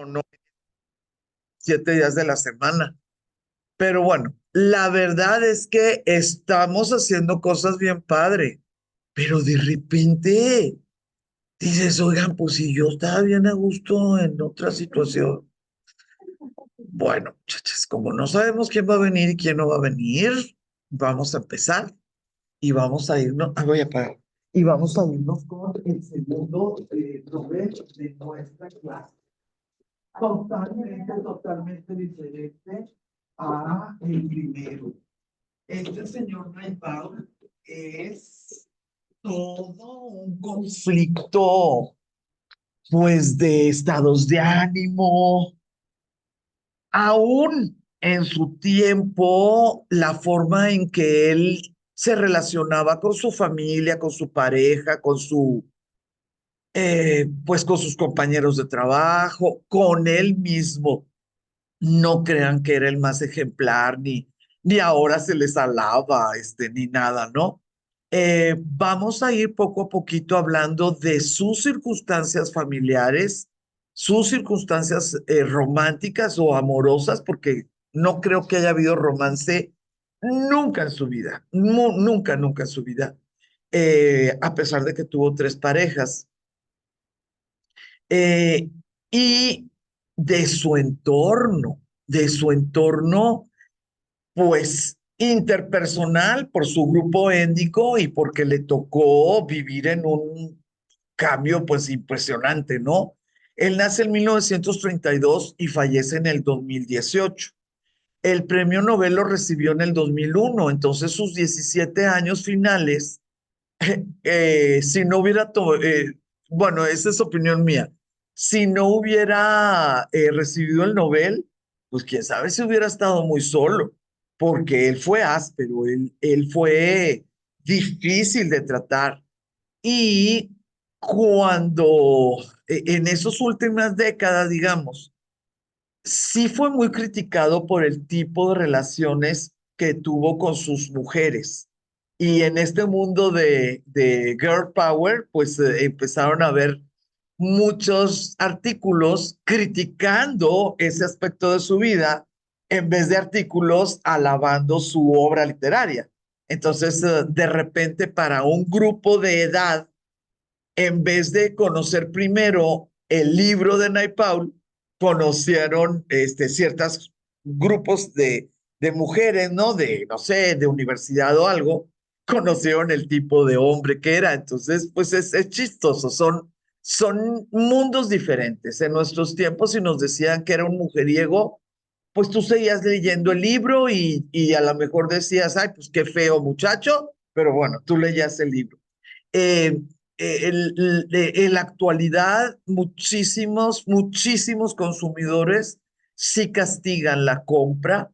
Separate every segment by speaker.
Speaker 1: no 7 días de la semana. Pero bueno, la verdad es que estamos haciendo cosas bien padre, pero de repente dices, oigan, pues si yo estaba bien a gusto en otra situación. Bueno, muchachos, como no sabemos quién va a venir y quién no va a venir, vamos a empezar y vamos a irnos, voy a parar, y vamos a irnos con el segundo Nobel de nuestra clase. Totalmente diferente a el primero. Este señor Naipaul es todo un conflicto, pues, de estados de ánimo. Aún en su tiempo, la forma en que él se relacionaba con su familia, con su pareja, pues con sus compañeros de trabajo, con él mismo. No crean que era el más ejemplar, ni ahora se les alaba, ni nada, ¿no? Vamos a ir poco a poquito hablando de sus circunstancias familiares, sus circunstancias románticas o amorosas, porque no creo que haya habido romance nunca en su vida, nunca, nunca en su vida, a pesar de que tuvo 3 parejas. Eh, y de su entorno, pues interpersonal por su grupo étnico y porque le tocó vivir en un cambio pues impresionante, ¿no? Él nace en 1932 y fallece en el 2018. El premio Nobel lo recibió en el 2001, entonces sus 17 años finales, si no hubiera, bueno, esa es opinión mía, si no hubiera recibido el Nobel, pues quién sabe si hubiera estado muy solo, porque él fue áspero, él fue difícil de tratar. Y cuando, en esas últimas décadas, digamos, sí fue muy criticado por el tipo de relaciones que tuvo con sus mujeres. Y en este mundo de girl power, pues empezaron a ver muchos artículos criticando ese aspecto de su vida en vez de artículos alabando su obra literaria. Entonces, de repente, para un grupo de edad, en vez de conocer primero el libro de Naipaul, conocieron ciertos grupos de mujeres, ¿no? De, no sé, de universidad o algo, conocieron el tipo de hombre que era. Entonces, pues es chistoso, son mundos diferentes. En nuestros tiempos, si nos decían que era un mujeriego, pues tú seguías leyendo el libro y a lo mejor decías, ay, pues qué feo muchacho, pero bueno, tú leías el libro. Eh, en la actualidad, muchísimos consumidores sí castigan la compra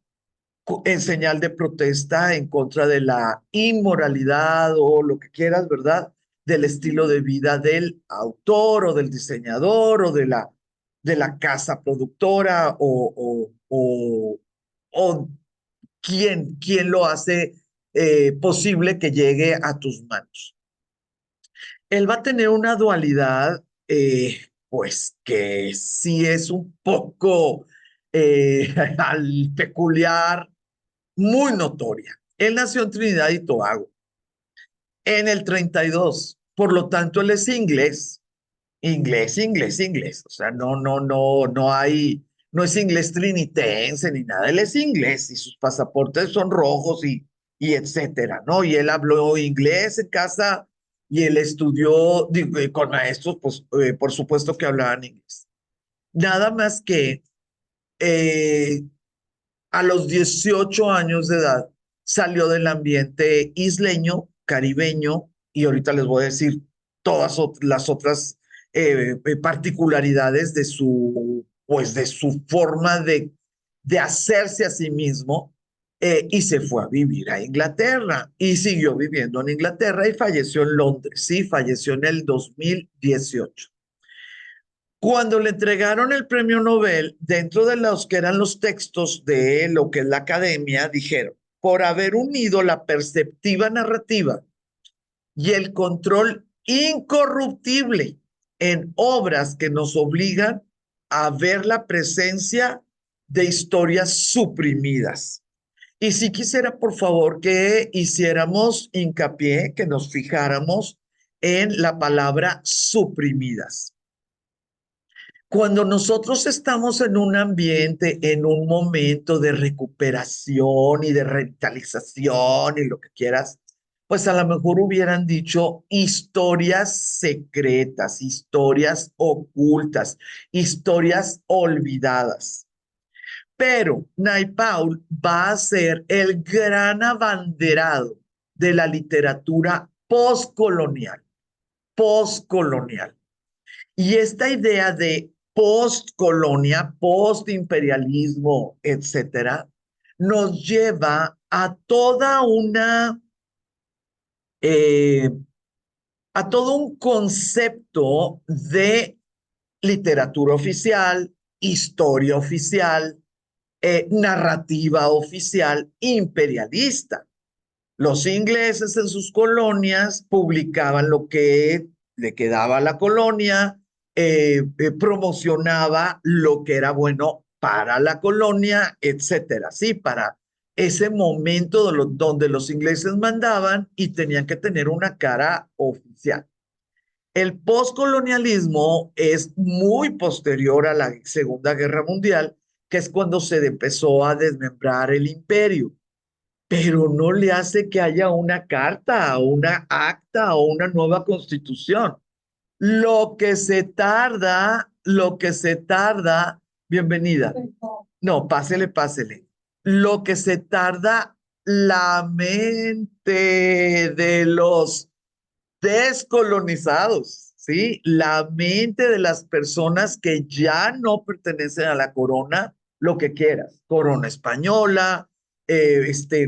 Speaker 1: en señal de protesta en contra de la inmoralidad o lo que quieras, ¿verdad? Del estilo de vida del autor o del diseñador o de la casa productora o quién lo hace posible que llegue a tus manos. Él va a tener una dualidad, pues que sí es un poco al peculiar, muy notoria. Él nació en Trinidad y Tobago en el 32, por lo tanto él es inglés, inglés. O sea, no es inglés trinitense ni nada, él es inglés y sus pasaportes son rojos y etcétera, ¿no? Y él habló inglés en casa y él estudió digo, con maestros, pues por supuesto que hablaban inglés. Nada más que eh, a los 18 años de edad salió del ambiente isleño, caribeño, y ahorita les voy a decir todas las otras particularidades pues de su forma de hacerse a sí mismo, y se fue a vivir a Inglaterra y siguió viviendo en Inglaterra y falleció en Londres, sí, falleció en el 2018. Cuando le entregaron el premio Nobel, dentro de los que eran los textos de lo que es la academia, dijeron, por haber unido la perceptiva narrativa y el control incorruptible en obras que nos obligan a ver la presencia de historias suprimidas. Y sí quisiera, por favor, que hiciéramos hincapié, que nos fijáramos en la palabra suprimidas. Cuando nosotros estamos en un ambiente, en un momento de recuperación y de revitalización y lo que quieras, pues a lo mejor hubieran dicho historias secretas, historias ocultas, historias olvidadas. Pero Naipaul va a ser el gran abanderado de la literatura postcolonial, postcolonial. Y esta idea de postcolonia, postimperialismo, etcétera, nos lleva a toda eh, a todo un concepto de literatura oficial, historia oficial, narrativa oficial imperialista. Los ingleses en sus colonias publicaban lo que le quedaba a la colonia, promocionaba lo que era bueno para la colonia, etcétera, sí, para ese momento donde los ingleses mandaban y tenían que tener una cara oficial. El postcolonialismo es muy posterior a la Segunda Guerra Mundial, que es cuando se empezó a desmembrar el imperio, pero no le hace que haya una carta o una acta o una nueva constitución. Lo que se tarda, bienvenida. No, pásele, pásele. Lo que se tarda la mente de los descolonizados, ¿sí? La mente de las personas que ya no pertenecen a la corona, lo que quieras, corona española,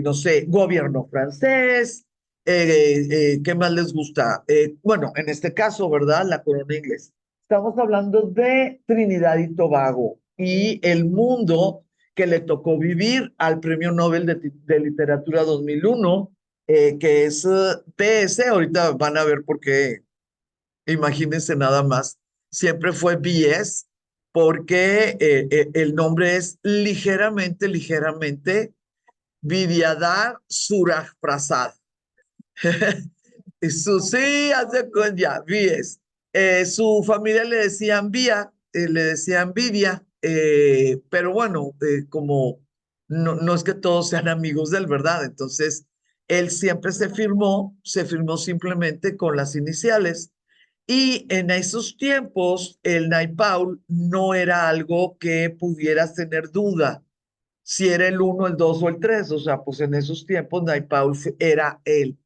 Speaker 1: no sé, gobierno francés, ¿qué más les gusta? Bueno, en este caso, ¿verdad? La corona inglesa. Estamos hablando de Trinidad y Tobago y el mundo que le tocó vivir al Premio Nobel de Literatura 2001, que es BS. Ahorita van a ver por qué, imagínense nada más, siempre fue BS, porque el nombre es ligeramente Vidyadhar Suraj Prasad. Sí, hace con ya, Vies. Su familia le decían Vía, le decían Vidia, pero bueno, como no es que todos sean amigos de él, ¿verdad? Entonces, él siempre se firmó simplemente con las iniciales. Y en esos tiempos, el Naipaul no era algo que pudieras tener duda si era el uno, el 2 o el 3. O sea, pues en esos tiempos Naipaul era él.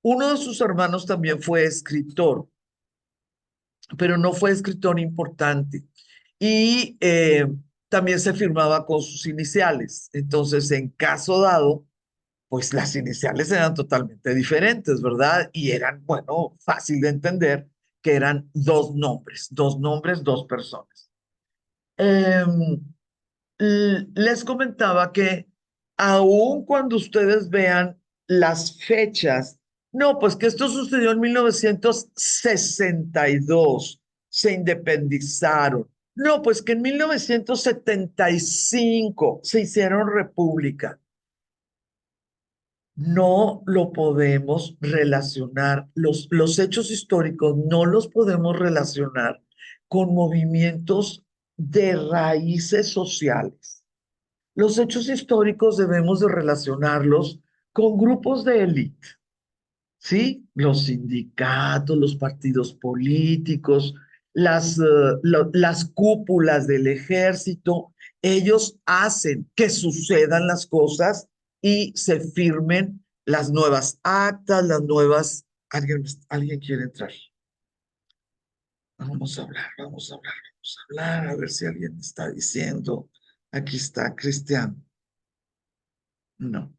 Speaker 1: Uno de sus hermanos también fue escritor, pero no fue escritor importante. Y también se firmaba con sus iniciales. Entonces, en caso dado, pues las iniciales eran totalmente diferentes, ¿verdad? Y eran, bueno, fácil de entender que eran dos nombres, dos personas. Em, Les comentaba que aun cuando ustedes vean las fechas, no, pues que esto sucedió en 1962, se independizaron. No, pues que en 1975 se hicieron república. No lo podemos relacionar, los hechos históricos no los podemos relacionar con movimientos de raíces sociales. Los hechos históricos debemos de relacionarlos con grupos de élite, ¿sí? Los sindicatos, los partidos políticos, las cúpulas del ejército, ellos hacen que sucedan las cosas y se firmen las nuevas actas, las nuevas... Alguien quiere entrar. Vamos a hablar, vamos a hablar, vamos a hablar, a ver si alguien está diciendo. Aquí está, Cristian. No.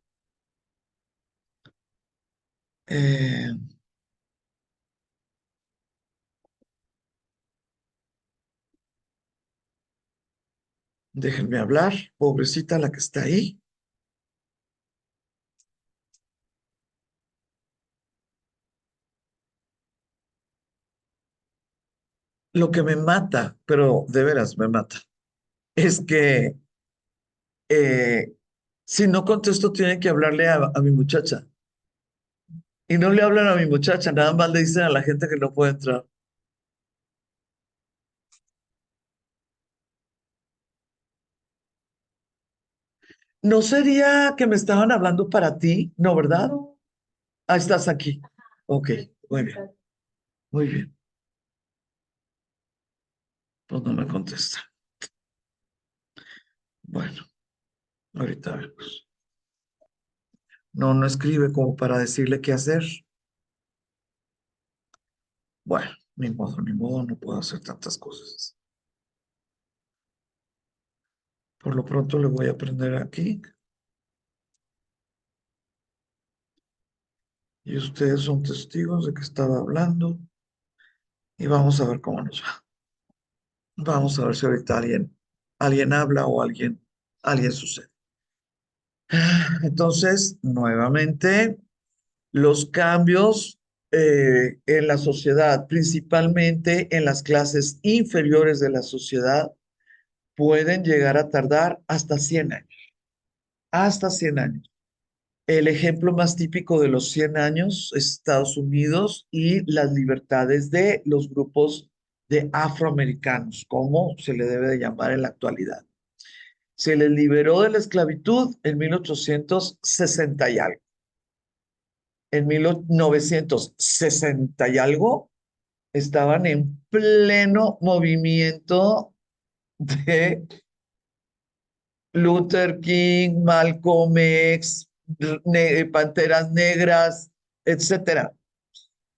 Speaker 1: Eh, Déjenme hablar, pobrecita la que está ahí. Lo que me mata, pero de veras me mata, es que eh, si no contesto, tienen que hablarle a mi muchacha. Y no le hablan a mi muchacha, nada más le dicen a la gente que no puede entrar. ¿No sería que me estaban hablando para ti? No, ¿verdad? Ah, estás aquí. Ok, muy bien, muy bien. Pues no me contesta. Bueno, ahorita vemos. No, no escribe como para decirle qué hacer. Bueno, ni modo, no puedo hacer tantas cosas. Por lo pronto le voy a aprender aquí y ustedes son testigos de que estaba hablando y vamos a ver cómo nos va. Vamos a ver si ahorita alguien habla o alguien sucede. Entonces, nuevamente, los cambios en la sociedad, principalmente en las clases inferiores de la sociedad, pueden llegar a tardar hasta 100 años, hasta 100 años. El ejemplo más típico de los 100 años es Estados Unidos y las libertades de los grupos de afroamericanos, como se le debe de llamar en la actualidad. Se les liberó de la esclavitud en 1860 y algo. En 1960 y algo estaban en pleno movimiento de Luther King, Malcolm X, Panteras Negras, etcétera.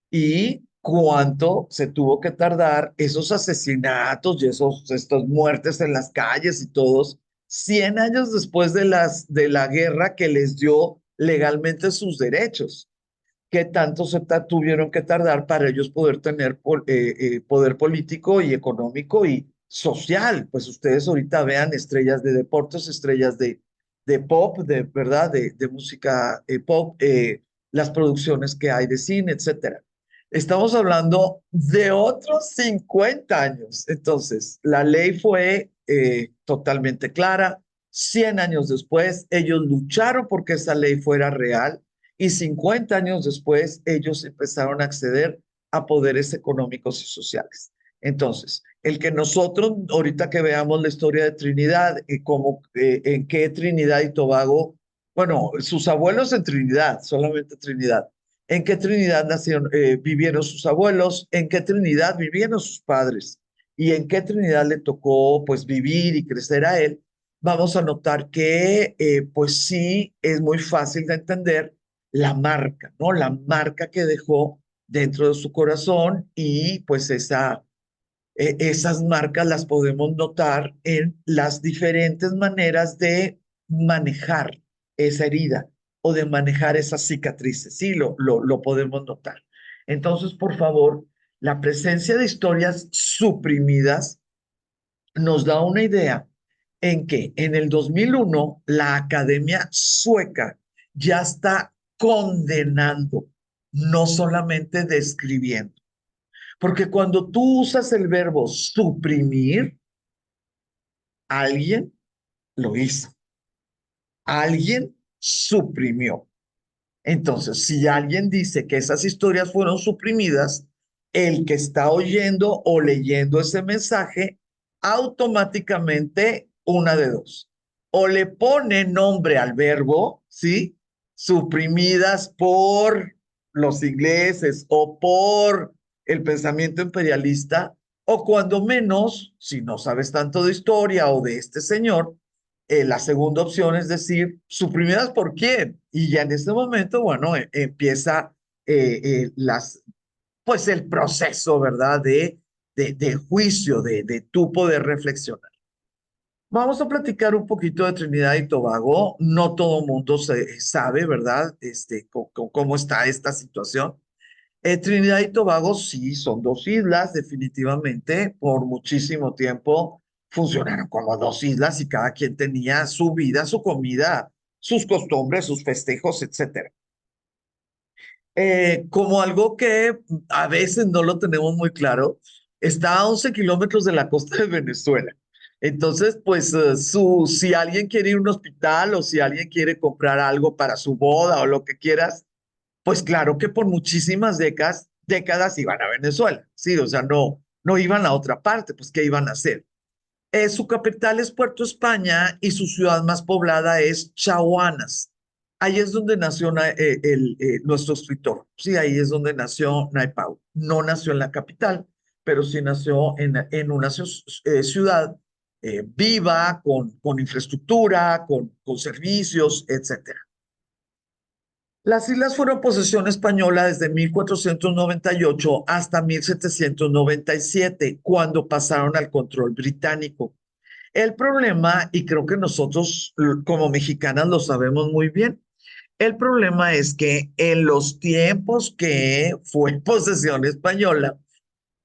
Speaker 1: Y cuánto se tuvo que tardar esos asesinatos y estas muertes en las calles y todos, 100 años después de la guerra que les dio legalmente sus derechos. ¿Qué tanto tuvieron que tardar para ellos poder tener poder político y económico y social? Pues ustedes ahorita vean estrellas de deportes, estrellas de pop, de verdad, de música pop, las producciones que hay de cine, etcétera. Estamos hablando de otros 50 años. Entonces, la ley fue totalmente clara. 100 años después, ellos lucharon porque esa ley fuera real y 50 años después ellos empezaron a acceder a poderes económicos y sociales. Entonces, el que nosotros, ahorita que veamos la historia de Trinidad, en qué Trinidad y Tobago, bueno, sus abuelos en Trinidad, solamente Trinidad, en qué Trinidad nacieron, vivieron sus abuelos, en qué Trinidad vivieron sus padres y en qué Trinidad le tocó pues vivir y crecer a él, vamos a notar que pues sí es muy fácil de entender la marca, ¿no? La marca que dejó dentro de su corazón y pues esas marcas las podemos notar en las diferentes maneras de manejar esa herida o de manejar esas cicatrices. Sí, lo podemos notar. Entonces, por favor, la presencia de historias suprimidas nos da una idea en que en el 2001 la Academia Sueca ya está condenando, no solamente describiendo. Porque cuando tú usas el verbo suprimir, alguien lo hizo, alguien suprimió. Entonces, si alguien dice que esas historias fueron suprimidas, el que está oyendo o leyendo ese mensaje, automáticamente una de dos. O le pone nombre al verbo, ¿sí? Suprimidas por los ingleses o por el pensamiento imperialista, o cuando menos, si no sabes tanto de historia o de este señor, la segunda opción es decir, ¿suprimidas por quién? Y ya en este momento, bueno, empieza las, pues el proceso, ¿verdad? De juicio, de tu poder reflexionar. Vamos a platicar un poquito de Trinidad y Tobago. No todo mundo sabe, ¿verdad? Cómo está esta situación. Trinidad y Tobago sí son dos islas, definitivamente, por muchísimo tiempo funcionaron como dos islas y cada quien tenía su vida, su comida, sus costumbres, sus festejos, etcétera. Como algo que a veces no lo tenemos muy claro, está a 11 kilómetros de la costa de Venezuela. Entonces, pues si alguien quiere ir a un hospital o si alguien quiere comprar algo para su boda o lo que quieras, pues claro que por muchísimas décadas iban a Venezuela, sí, o sea, no iban a otra parte, pues ¿qué iban a hacer? Su capital es Puerto España y su ciudad más poblada es Chaguanas. Ahí es donde nació nuestro escritor. Sí, ahí es donde nació Naipaul. No nació en la capital, pero sí nació en una ciudad viva, con infraestructura, con servicios, etcétera. Las islas fueron posesión española desde 1498 hasta 1797, cuando pasaron al control británico. El problema, y creo que nosotros como mexicanas lo sabemos muy bien, el problema es que en los tiempos que fue posesión española,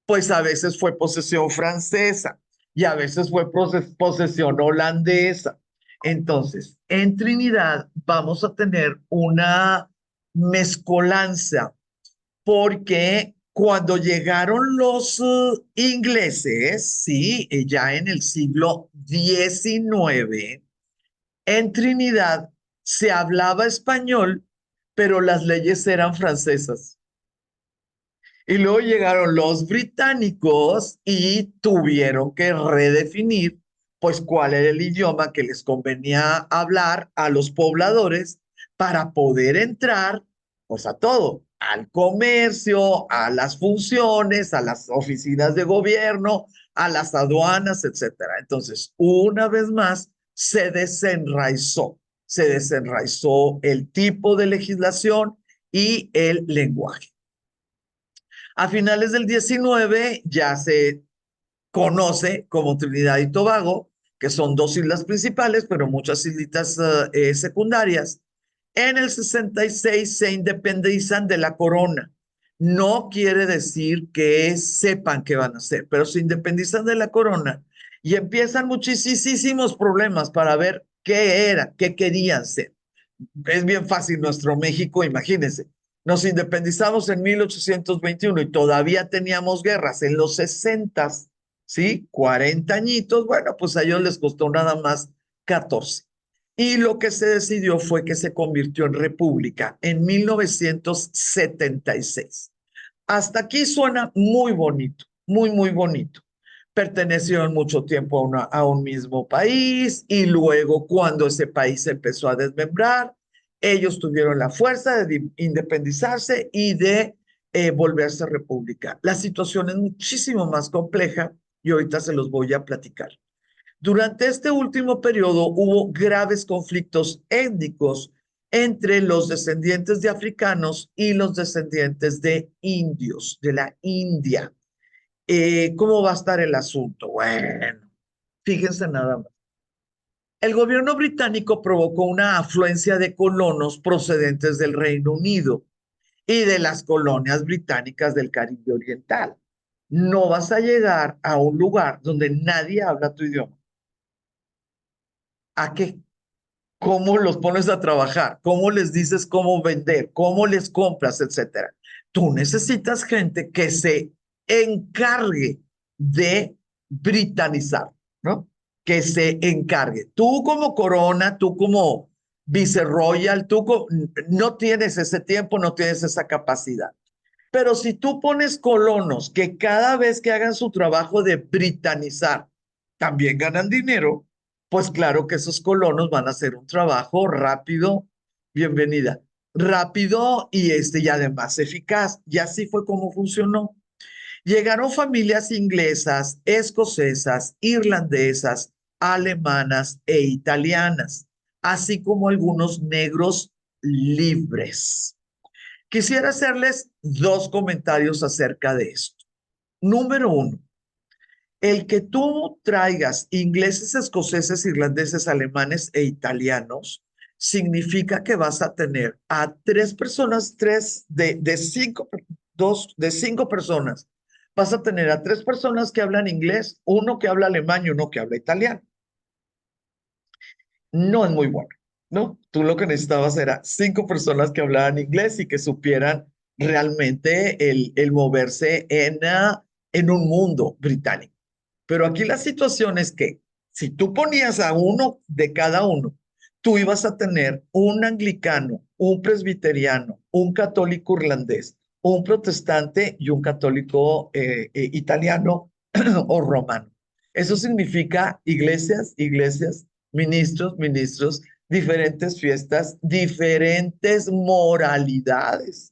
Speaker 1: pues a veces fue posesión francesa y a veces fue posesión holandesa. Entonces, en Trinidad vamos a tener una mezcolanza porque cuando llegaron los ingleses, sí, ya en el siglo XIX, en Trinidad se hablaba español, pero las leyes eran francesas. Y luego llegaron los británicos y tuvieron que redefinir, pues, cuál era el idioma que les convenía hablar a los pobladores para poder entrar, pues, a todo, al comercio, a las funciones, a las oficinas de gobierno, a las aduanas, etcétera. Entonces, una vez más, se desenraizó el tipo de legislación y el lenguaje. A finales del 19 ya se conoce como Trinidad y Tobago, que son dos islas principales, pero muchas islitas secundarias. En el 66 se independizan de la corona. No quiere decir que sepan qué van a hacer, pero se independizan de la corona y empiezan muchísimos problemas para ver qué era, qué querían ser. Es bien fácil nuestro México, imagínense. Nos independizamos en 1821 y todavía teníamos guerras en los 60, ¿sí? 40 añitos, bueno, pues a ellos les costó nada más 14. Y lo que se decidió fue que se convirtió en república en 1976. Hasta aquí suena muy bonito, muy bonito. Pertenecieron mucho tiempo a un mismo país y luego cuando ese país se empezó a desmembrar, ellos tuvieron la fuerza de independizarse y de volverse república. La situación es muchísimo más compleja y ahorita se los voy a platicar. Durante este último periodo hubo graves conflictos étnicos entre los descendientes de africanos y los descendientes de indios, de la India. ¿Cómo va a estar el asunto? Bueno, fíjense nada más. El gobierno británico provocó una afluencia de colonos procedentes del Reino Unido y de las colonias británicas del Caribe Oriental. No vas a llegar a un lugar donde nadie habla tu idioma. ¿A qué? ¿Cómo los pones a trabajar? ¿Cómo les dices cómo vender? ¿Cómo les compras, etcétera? Tú necesitas gente que se encargue de britanizar, ¿no? Que se encargue. Tú como corona, tú como viceroyal, no tienes ese tiempo, no tienes esa capacidad. Pero si tú pones colonos que cada vez que hagan su trabajo de britanizar también ganan dinero, pues claro que esos colonos van a hacer un trabajo rápido, bienvenida, rápido y además eficaz. Y así fue como funcionó. Llegaron familias inglesas, escocesas, irlandesas, alemanas e italianas, así como algunos negros libres. Quisiera hacerles dos comentarios acerca de esto. Número uno, el que tú traigas ingleses, escoceses, irlandeses, alemanes e italianos significa que vas a tener a tres personas, de cinco personas, vas a tener a tres personas que hablan inglés, uno que habla alemán y uno que habla italiano. No es muy bueno, ¿no? Tú lo que necesitabas era cinco personas que hablaran inglés y que supieran realmente el moverse en un mundo británico. Pero aquí la situación es que si tú ponías a uno de cada uno, tú ibas a tener un anglicano, un presbiteriano, un católico irlandés, un protestante y un católico italiano o romano. Eso significa iglesias, iglesias, ministros, ministros, diferentes fiestas, diferentes moralidades.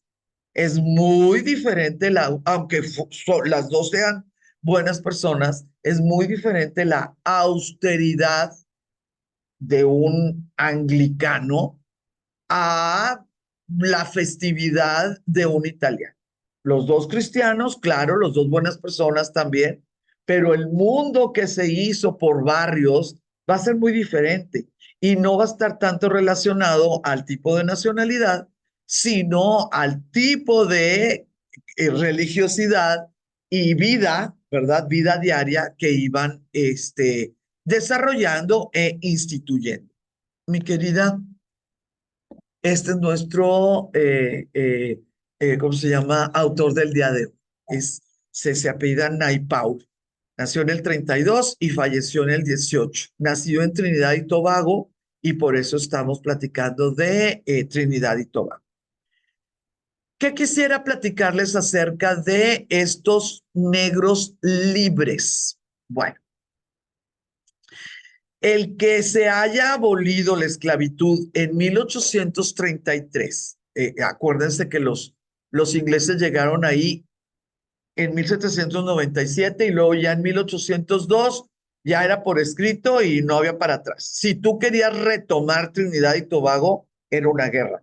Speaker 1: Es muy diferente, aunque las dos sean buenas personas, es muy diferente la austeridad de un anglicano a la festividad de un italiano. Los dos cristianos, claro, los dos buenas personas también, pero el mundo que se hizo por barrios va a ser muy diferente y no va a estar tanto relacionado al tipo de nacionalidad, sino al tipo de religiosidad y vida, ¿verdad? Vida diaria que iban desarrollando e instituyendo. Mi querida, este es nuestro, ¿cómo se llama? Autor del día de hoy. Se apellida Naipaul. Nació en el 32 y falleció en el 18. Nació en Trinidad y Tobago y por eso estamos platicando de Trinidad y Tobago. ¿Qué quisiera platicarles acerca de estos negros libres? Bueno, el que se haya abolido la esclavitud en 1833, acuérdense que los ingleses llegaron ahí en 1797 y luego ya en 1802 ya era por escrito y no había para atrás. Si tú querías retomar Trinidad y Tobago, era una guerra.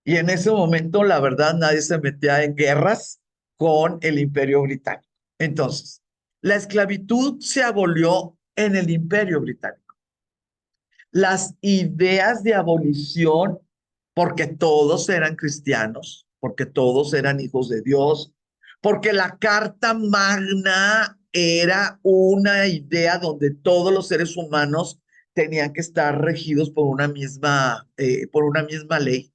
Speaker 1: Y en ese momento, la verdad, nadie se metía en guerras con el Imperio Británico. Entonces, la esclavitud se abolió en el Imperio Británico. Las ideas de abolición, porque todos eran cristianos, porque todos eran hijos de Dios, porque la Carta Magna era una idea donde todos los seres humanos tenían que estar regidos por una misma ley.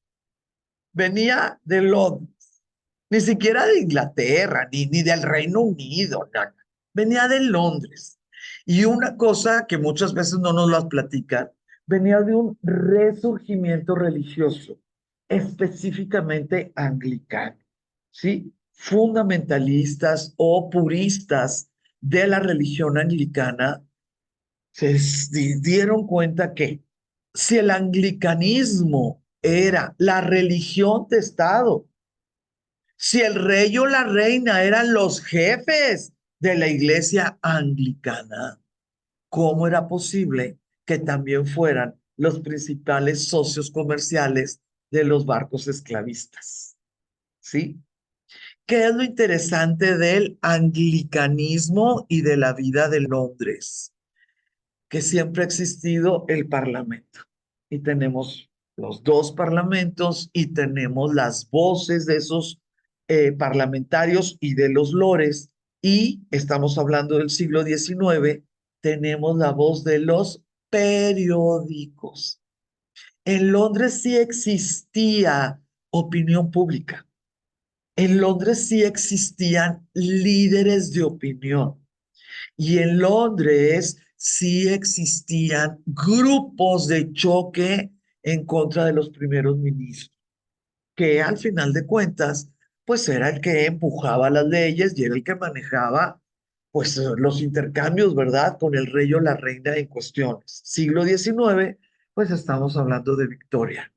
Speaker 1: Venía de Londres, ni siquiera de Inglaterra, ni del Reino Unido, no, no. Venía de Londres. Y una cosa que muchas veces no nos las platican, venía de un resurgimiento religioso, específicamente anglicano, ¿sí? Fundamentalistas o puristas de la religión anglicana se dieron cuenta que si el anglicanismo era la religión de Estado, si el rey o la reina eran los jefes de la iglesia anglicana, ¿cómo era posible que también fueran los principales socios comerciales de los barcos esclavistas? ¿Sí? ¿Qué es lo interesante del anglicanismo y de la vida de Londres? Que siempre ha existido el parlamento y tenemos los dos parlamentos y tenemos las voces de esos parlamentarios y de los lores y estamos hablando del siglo XIX, tenemos la voz de los periódicos. En Londres sí existía opinión pública. En Londres sí existían líderes de opinión. Y en Londres sí existían grupos de choque en contra de los primeros ministros, que al final de cuentas, pues era el que empujaba las leyes y era el que manejaba, pues, los intercambios, ¿verdad? Con el rey o la reina en cuestiones. Siglo XIX, pues estamos hablando de Victoria.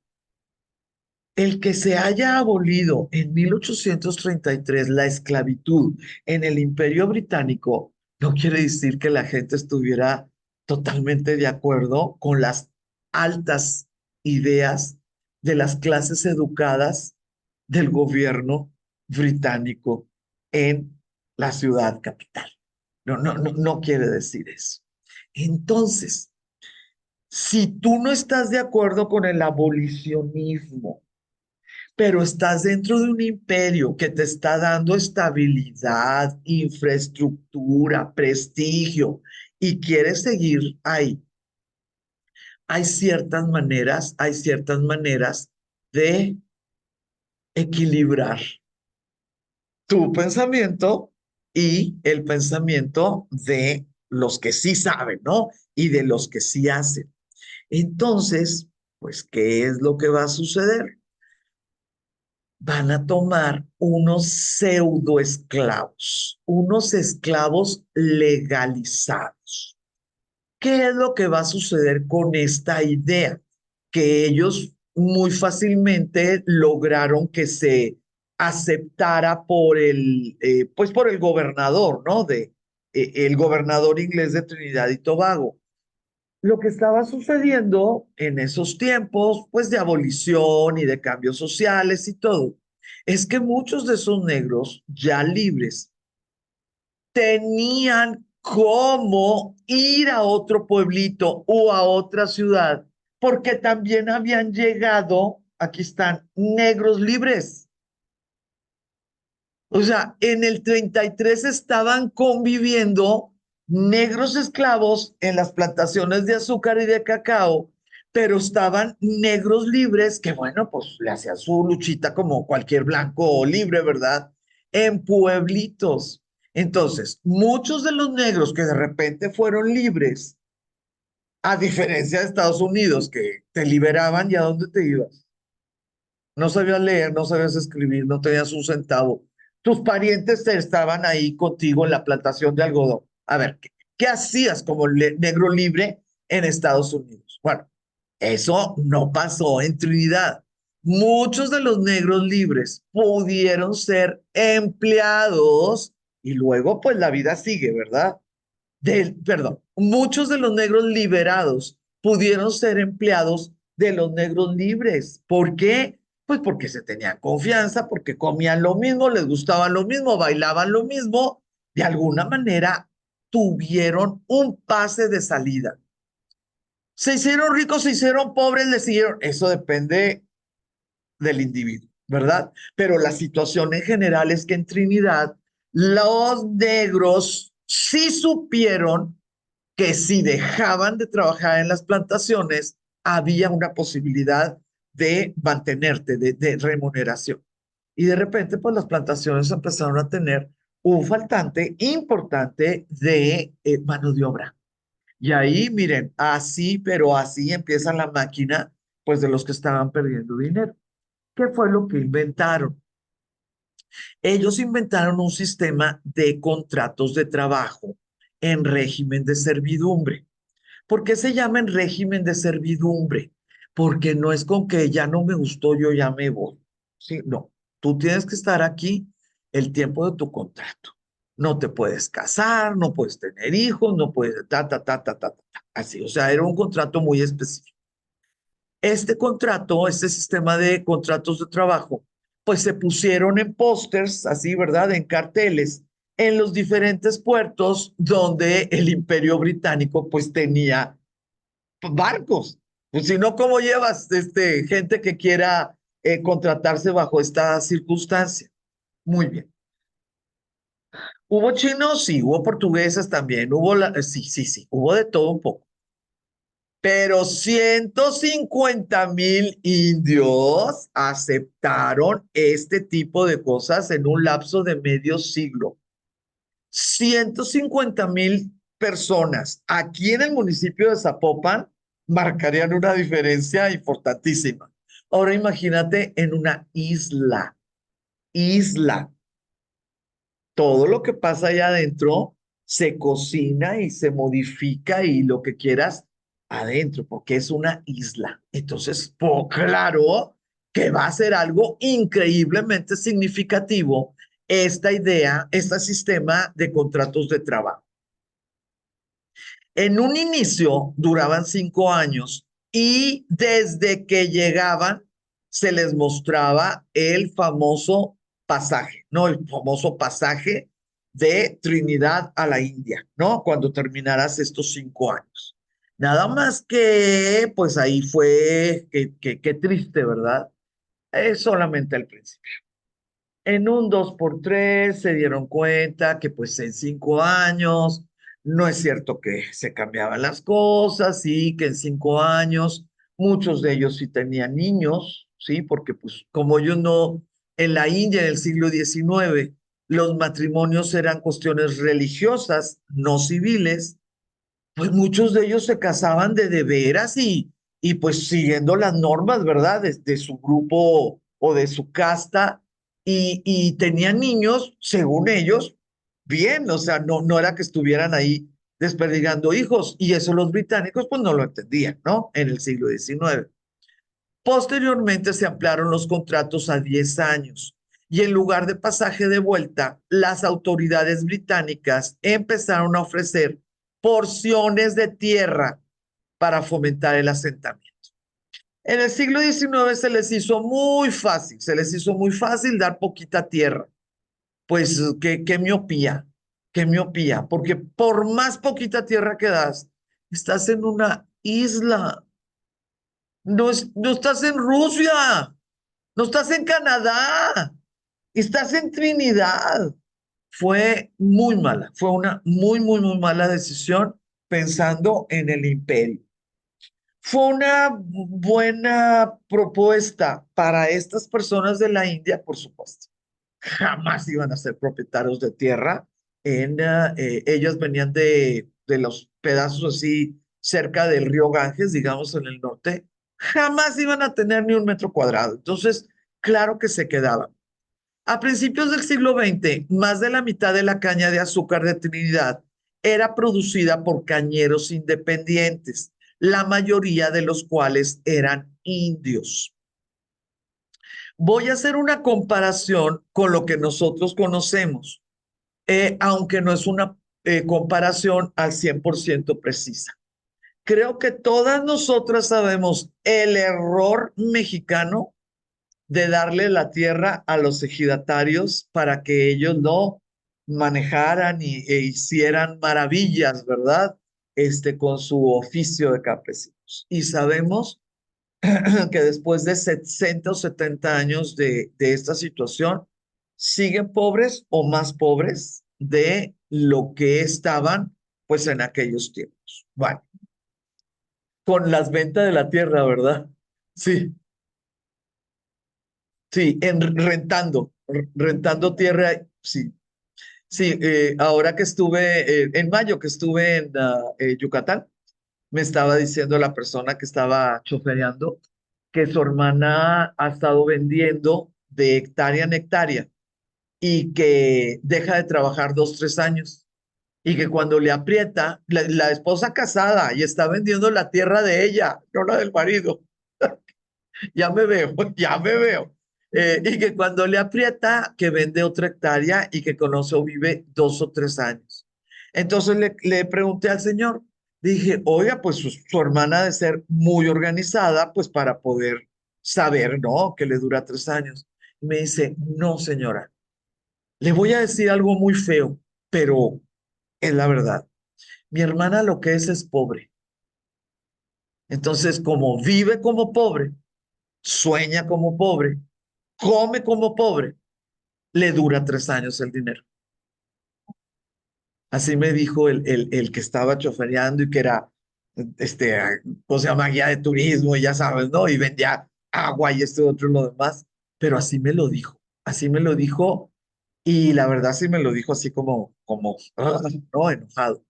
Speaker 1: El que se haya abolido en 1833 la esclavitud en el Imperio Británico no quiere decir que la gente estuviera totalmente de acuerdo con las altas ideas de las clases educadas del gobierno británico en la ciudad capital. No quiere decir eso. Entonces, si tú no estás de acuerdo con el abolicionismo, pero estás dentro de un imperio que te está dando estabilidad, infraestructura, prestigio y quieres seguir ahí. Hay ciertas maneras de equilibrar tu pensamiento y el pensamiento de los que sí saben, ¿no? Y de los que sí hacen. Entonces, pues, ¿qué es lo que va a suceder? Van a tomar unos pseudo esclavos, unos esclavos legalizados. ¿Qué es lo que va a suceder con esta idea? Que ellos muy fácilmente lograron que se aceptara por pues por el gobernador, ¿no? El gobernador inglés de Trinidad y Tobago. Lo que estaba sucediendo en esos tiempos, pues de abolición y de cambios sociales y todo, es que muchos de esos negros ya libres tenían cómo ir a otro pueblito o a otra ciudad, porque también habían llegado, aquí están, negros libres. O sea, en el 33 estaban conviviendo negros esclavos en las plantaciones de azúcar y de cacao, pero estaban negros libres que, bueno, pues le hacían su luchita como cualquier blanco libre, ¿verdad? En pueblitos. Entonces, muchos de los negros que de repente fueron libres, a diferencia de Estados Unidos, que te liberaban y a dónde te ibas. No sabías leer, no sabías escribir, no tenías un centavo. Tus parientes estaban ahí contigo en la plantación de algodón. A ver, ¿qué hacías como negro libre en Estados Unidos? Bueno, eso no pasó en Trinidad. Muchos de los negros libres pudieron ser empleados y luego pues la vida sigue, ¿verdad? Perdón, muchos de los negros liberados pudieron ser empleados de los negros libres. ¿Por qué? Pues porque se tenían confianza, porque comían lo mismo, les gustaba lo mismo, bailaban lo mismo, de alguna manera tuvieron un pase de salida. Se hicieron ricos, se hicieron pobres, les siguieron. Eso depende del individuo, ¿verdad? Pero la situación en general es que en Trinidad los negros sí supieron que si dejaban de trabajar en las plantaciones, había una posibilidad de mantenerte, de remuneración. Y de repente, pues las plantaciones empezaron a tener un faltante importante de mano de obra. Y ahí, miren, así, pero así empieza la máquina, pues de los que estaban perdiendo dinero. ¿Qué fue lo que inventaron? Ellos inventaron un sistema de contratos de trabajo en régimen de servidumbre. ¿Por qué se llama en régimen de servidumbre? Porque no es con que ya no me gustó, yo ya me voy. Sí, no. Tú tienes que estar aquí el tiempo de tu contrato. No te puedes casar, no puedes tener hijos, no puedes así. O sea, era un contrato muy específico. Este contrato, este sistema de contratos de trabajo, pues se pusieron en pósters, así, ¿verdad? En carteles, en los diferentes puertos donde el Imperio Británico pues tenía barcos. Pues si no, ¿cómo llevas gente que quiera contratarse bajo esta circunstancia? Muy bien. ¿Hubo chinos? Sí, hubo portuguesas también, sí, sí, sí, hubo de todo un poco. Pero 150,000 indios aceptaron este tipo de cosas en un lapso de medio siglo. 150,000 personas aquí en el municipio de Zapopan marcarían una diferencia importantísima. Ahora imagínate en una isla. Todo lo que pasa allá adentro se cocina y se modifica y lo que quieras adentro, porque es una isla. Entonces, claro que va a ser algo increíblemente significativo esta idea, este sistema de contratos de trabajo. En un inicio duraban 5 años y desde que llegaban se les mostraba el famoso pasaje, ¿no? El famoso pasaje de Trinidad a la India, ¿no? Cuando terminaras estos 5 años. Nada más que, pues ahí fue, qué triste, ¿verdad? Es solamente el principio. En un 2x3 se dieron cuenta que pues en 5 años no es cierto que se cambiaban las cosas y que en 5 años muchos de ellos sí tenían niños, ¿sí? Porque pues como yo no, en la India en el siglo XIX los matrimonios eran cuestiones religiosas, no civiles, pues muchos de ellos se casaban de veras y pues siguiendo las normas, ¿verdad? De su grupo o de su casta y tenían niños, según ellos, bien, o sea, no era que estuvieran ahí desperdigando hijos y eso los británicos pues no lo entendían, ¿no? En el siglo XIX. Posteriormente se ampliaron los contratos a 10 años y en lugar de pasaje de vuelta, las autoridades británicas empezaron a ofrecer porciones de tierra para fomentar el asentamiento. En el siglo XIX se les hizo muy fácil dar poquita tierra. Pues qué miopía, porque por más poquita tierra que das, estás en una isla, no estás en Rusia, no estás en Canadá, estás en Trinidad. Fue muy mala, fue una muy mala decisión pensando en el imperio. Fue una buena propuesta para estas personas de la India, por supuesto. Jamás iban a ser propietarios de tierra. Ellos venían de los pedazos así cerca del río Ganges, digamos en el norte. Jamás iban a tener ni un metro cuadrado. Entonces, claro que se quedaban. A principios del siglo XX, más de la mitad de la caña de azúcar de Trinidad era producida por cañeros independientes, la mayoría de los cuales eran indios. Voy a hacer una comparación con lo que nosotros conocemos, aunque no es una comparación al 100% precisa. Creo que todas nosotras sabemos el error mexicano de darle la tierra a los ejidatarios para que ellos no manejaran e hicieran maravillas, ¿verdad? Con su oficio de campesinos. Y sabemos que después de 60 o 70 años de esta situación, siguen pobres o más pobres de lo que estaban pues en aquellos tiempos. Bueno, con las ventas de la tierra, ¿verdad? Sí, sí, rentando tierra, sí. Sí, ahora que estuve, en mayo que estuve en Yucatán, me estaba diciendo la persona que estaba chofereando que su hermana ha estado vendiendo de hectárea en hectárea y que deja de trabajar 2, 3 años y que cuando le aprieta, la esposa casada y está vendiendo la tierra de ella, no la del marido, ya me veo, ya me veo. Y que cuando le aprieta, que vende otra hectárea y que con eso vive 2 o 3 años. Entonces le pregunté al señor, dije, oiga, pues su hermana ha de ser muy organizada, pues para poder saber, ¿no? Que le dura 3 años. Y me dice, no, señora, le voy a decir algo muy feo, pero es la verdad. Mi hermana lo que es pobre. Entonces, como vive como pobre, sueña como pobre, come como pobre, le dura 3 años el dinero. Así me dijo el que estaba chofereando y que era, este, o sea, guía de turismo y ya sabes, ¿no? Y vendía agua y esto y otro y lo demás. Pero así me lo dijo y la verdad sí me lo dijo así como, no, enojado.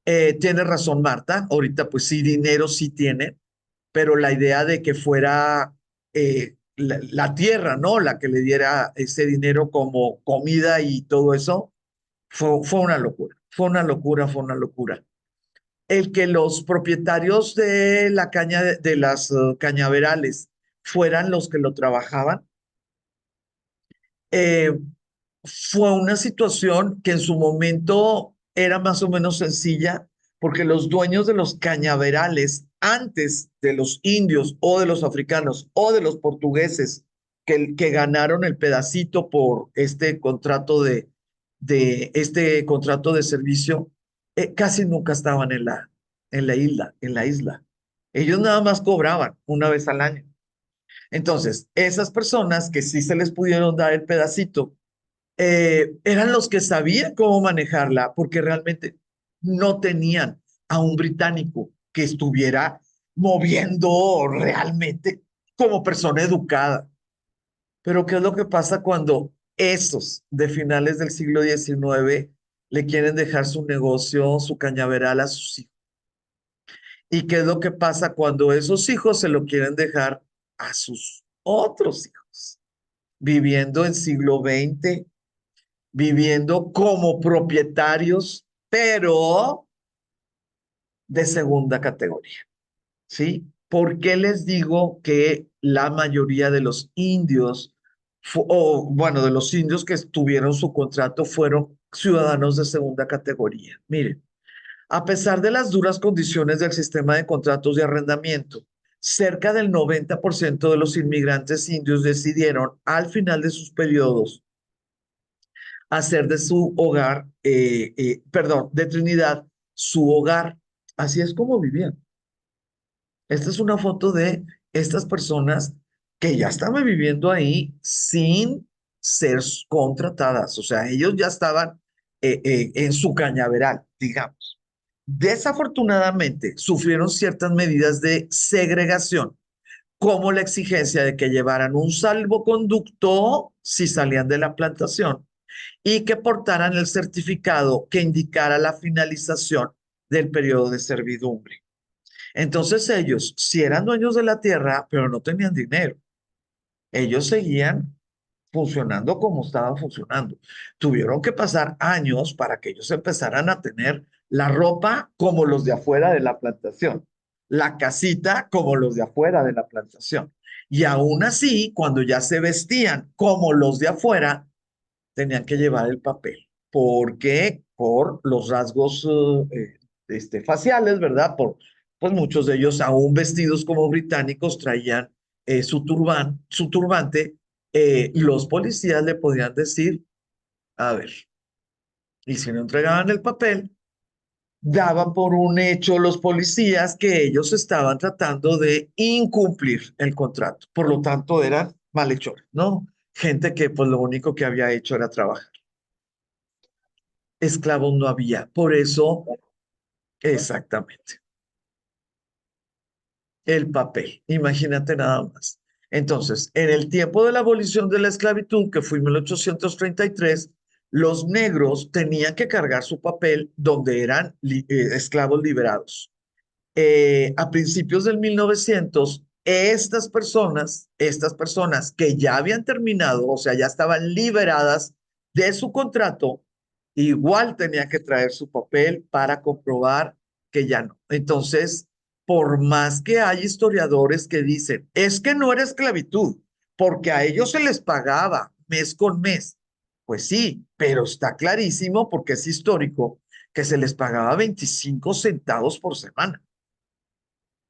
Speaker 1: Tiene razón Marta, ahorita pues sí, dinero sí tiene, pero la idea de que fuera la tierra, ¿no? La que le diera ese dinero como comida y todo eso, fue una locura, fue una locura. El que los propietarios de la caña, de las cañaverales, fueran los que lo trabajaban, eh, fue una situación que en su momento era más o menos sencilla, porque los dueños de los cañaverales, antes de los indios o de los africanos o de los portugueses que ganaron el pedacito por este contrato de servicio, casi nunca estaban en la isla. Ellos nada más cobraban una vez al año. Entonces, esas personas que sí se les pudieron dar el pedacito, eran los que sabían cómo manejarla, porque realmente no tenían a un británico que estuviera moviendo realmente como persona educada. Pero ¿qué es lo que pasa cuando esos de finales del siglo XIX le quieren dejar su negocio, su cañaveral a sus hijos. ¿Y qué es lo que pasa cuando esos hijos se lo quieren dejar a sus otros hijos? Viviendo en siglo XX, viviendo como propietarios, pero de segunda categoría, ¿sí? ¿Por qué les digo que la mayoría de los indios, o bueno, de los indios que tuvieron su contrato fueron ciudadanos de segunda categoría? Miren, a pesar de las duras condiciones del sistema de contratos de arrendamiento, cerca del 90% de los inmigrantes indios decidieron al final de sus periodos hacer de su hogar, perdón, de Trinidad, su hogar. Así es como vivían. Esta es una foto de estas personas que ya estaban viviendo ahí sin ser contratadas. O sea, ellos ya estaban en su cañaveral, digamos. Desafortunadamente, sufrieron ciertas medidas de segregación, como la exigencia de que llevaran un salvoconducto si salían de la plantación y que portaran el certificado que indicara la finalización del periodo de servidumbre. Entonces ellos, si eran dueños de la tierra, pero no tenían dinero, ellos seguían funcionando como estaban funcionando. Tuvieron que pasar años para que ellos empezaran a tener la ropa como los de afuera de la plantación, la casita como los de afuera de la plantación. Y aún así, cuando ya se vestían como los de afuera, tenían que llevar el papel. ¿Por qué? Por los rasgos faciales, ¿verdad? Pues muchos de ellos, aún vestidos como británicos, traían su turbante. Los policías le podían decir, a ver, y si no entregaban el papel, daban por un hecho los policías que ellos estaban tratando de incumplir el contrato. Por lo tanto, eran malhechores, ¿no? Gente que pues lo único que había hecho era trabajar. Esclavos no había. Por eso, exactamente, el papel. Imagínate nada más. Entonces, en el tiempo de la abolición de la esclavitud, que fue en 1833, los negros tenían que cargar su papel donde eran esclavos liberados. A principios del 1900, estas personas que ya habían terminado, o sea, ya estaban liberadas de su contrato, igual tenían que traer su papel para comprobar que ya no. Entonces, por más que hay historiadores que dicen, es que no era esclavitud, porque a ellos se les pagaba mes con mes. Pues sí, pero está clarísimo porque es histórico que se les pagaba 25 centavos por semana.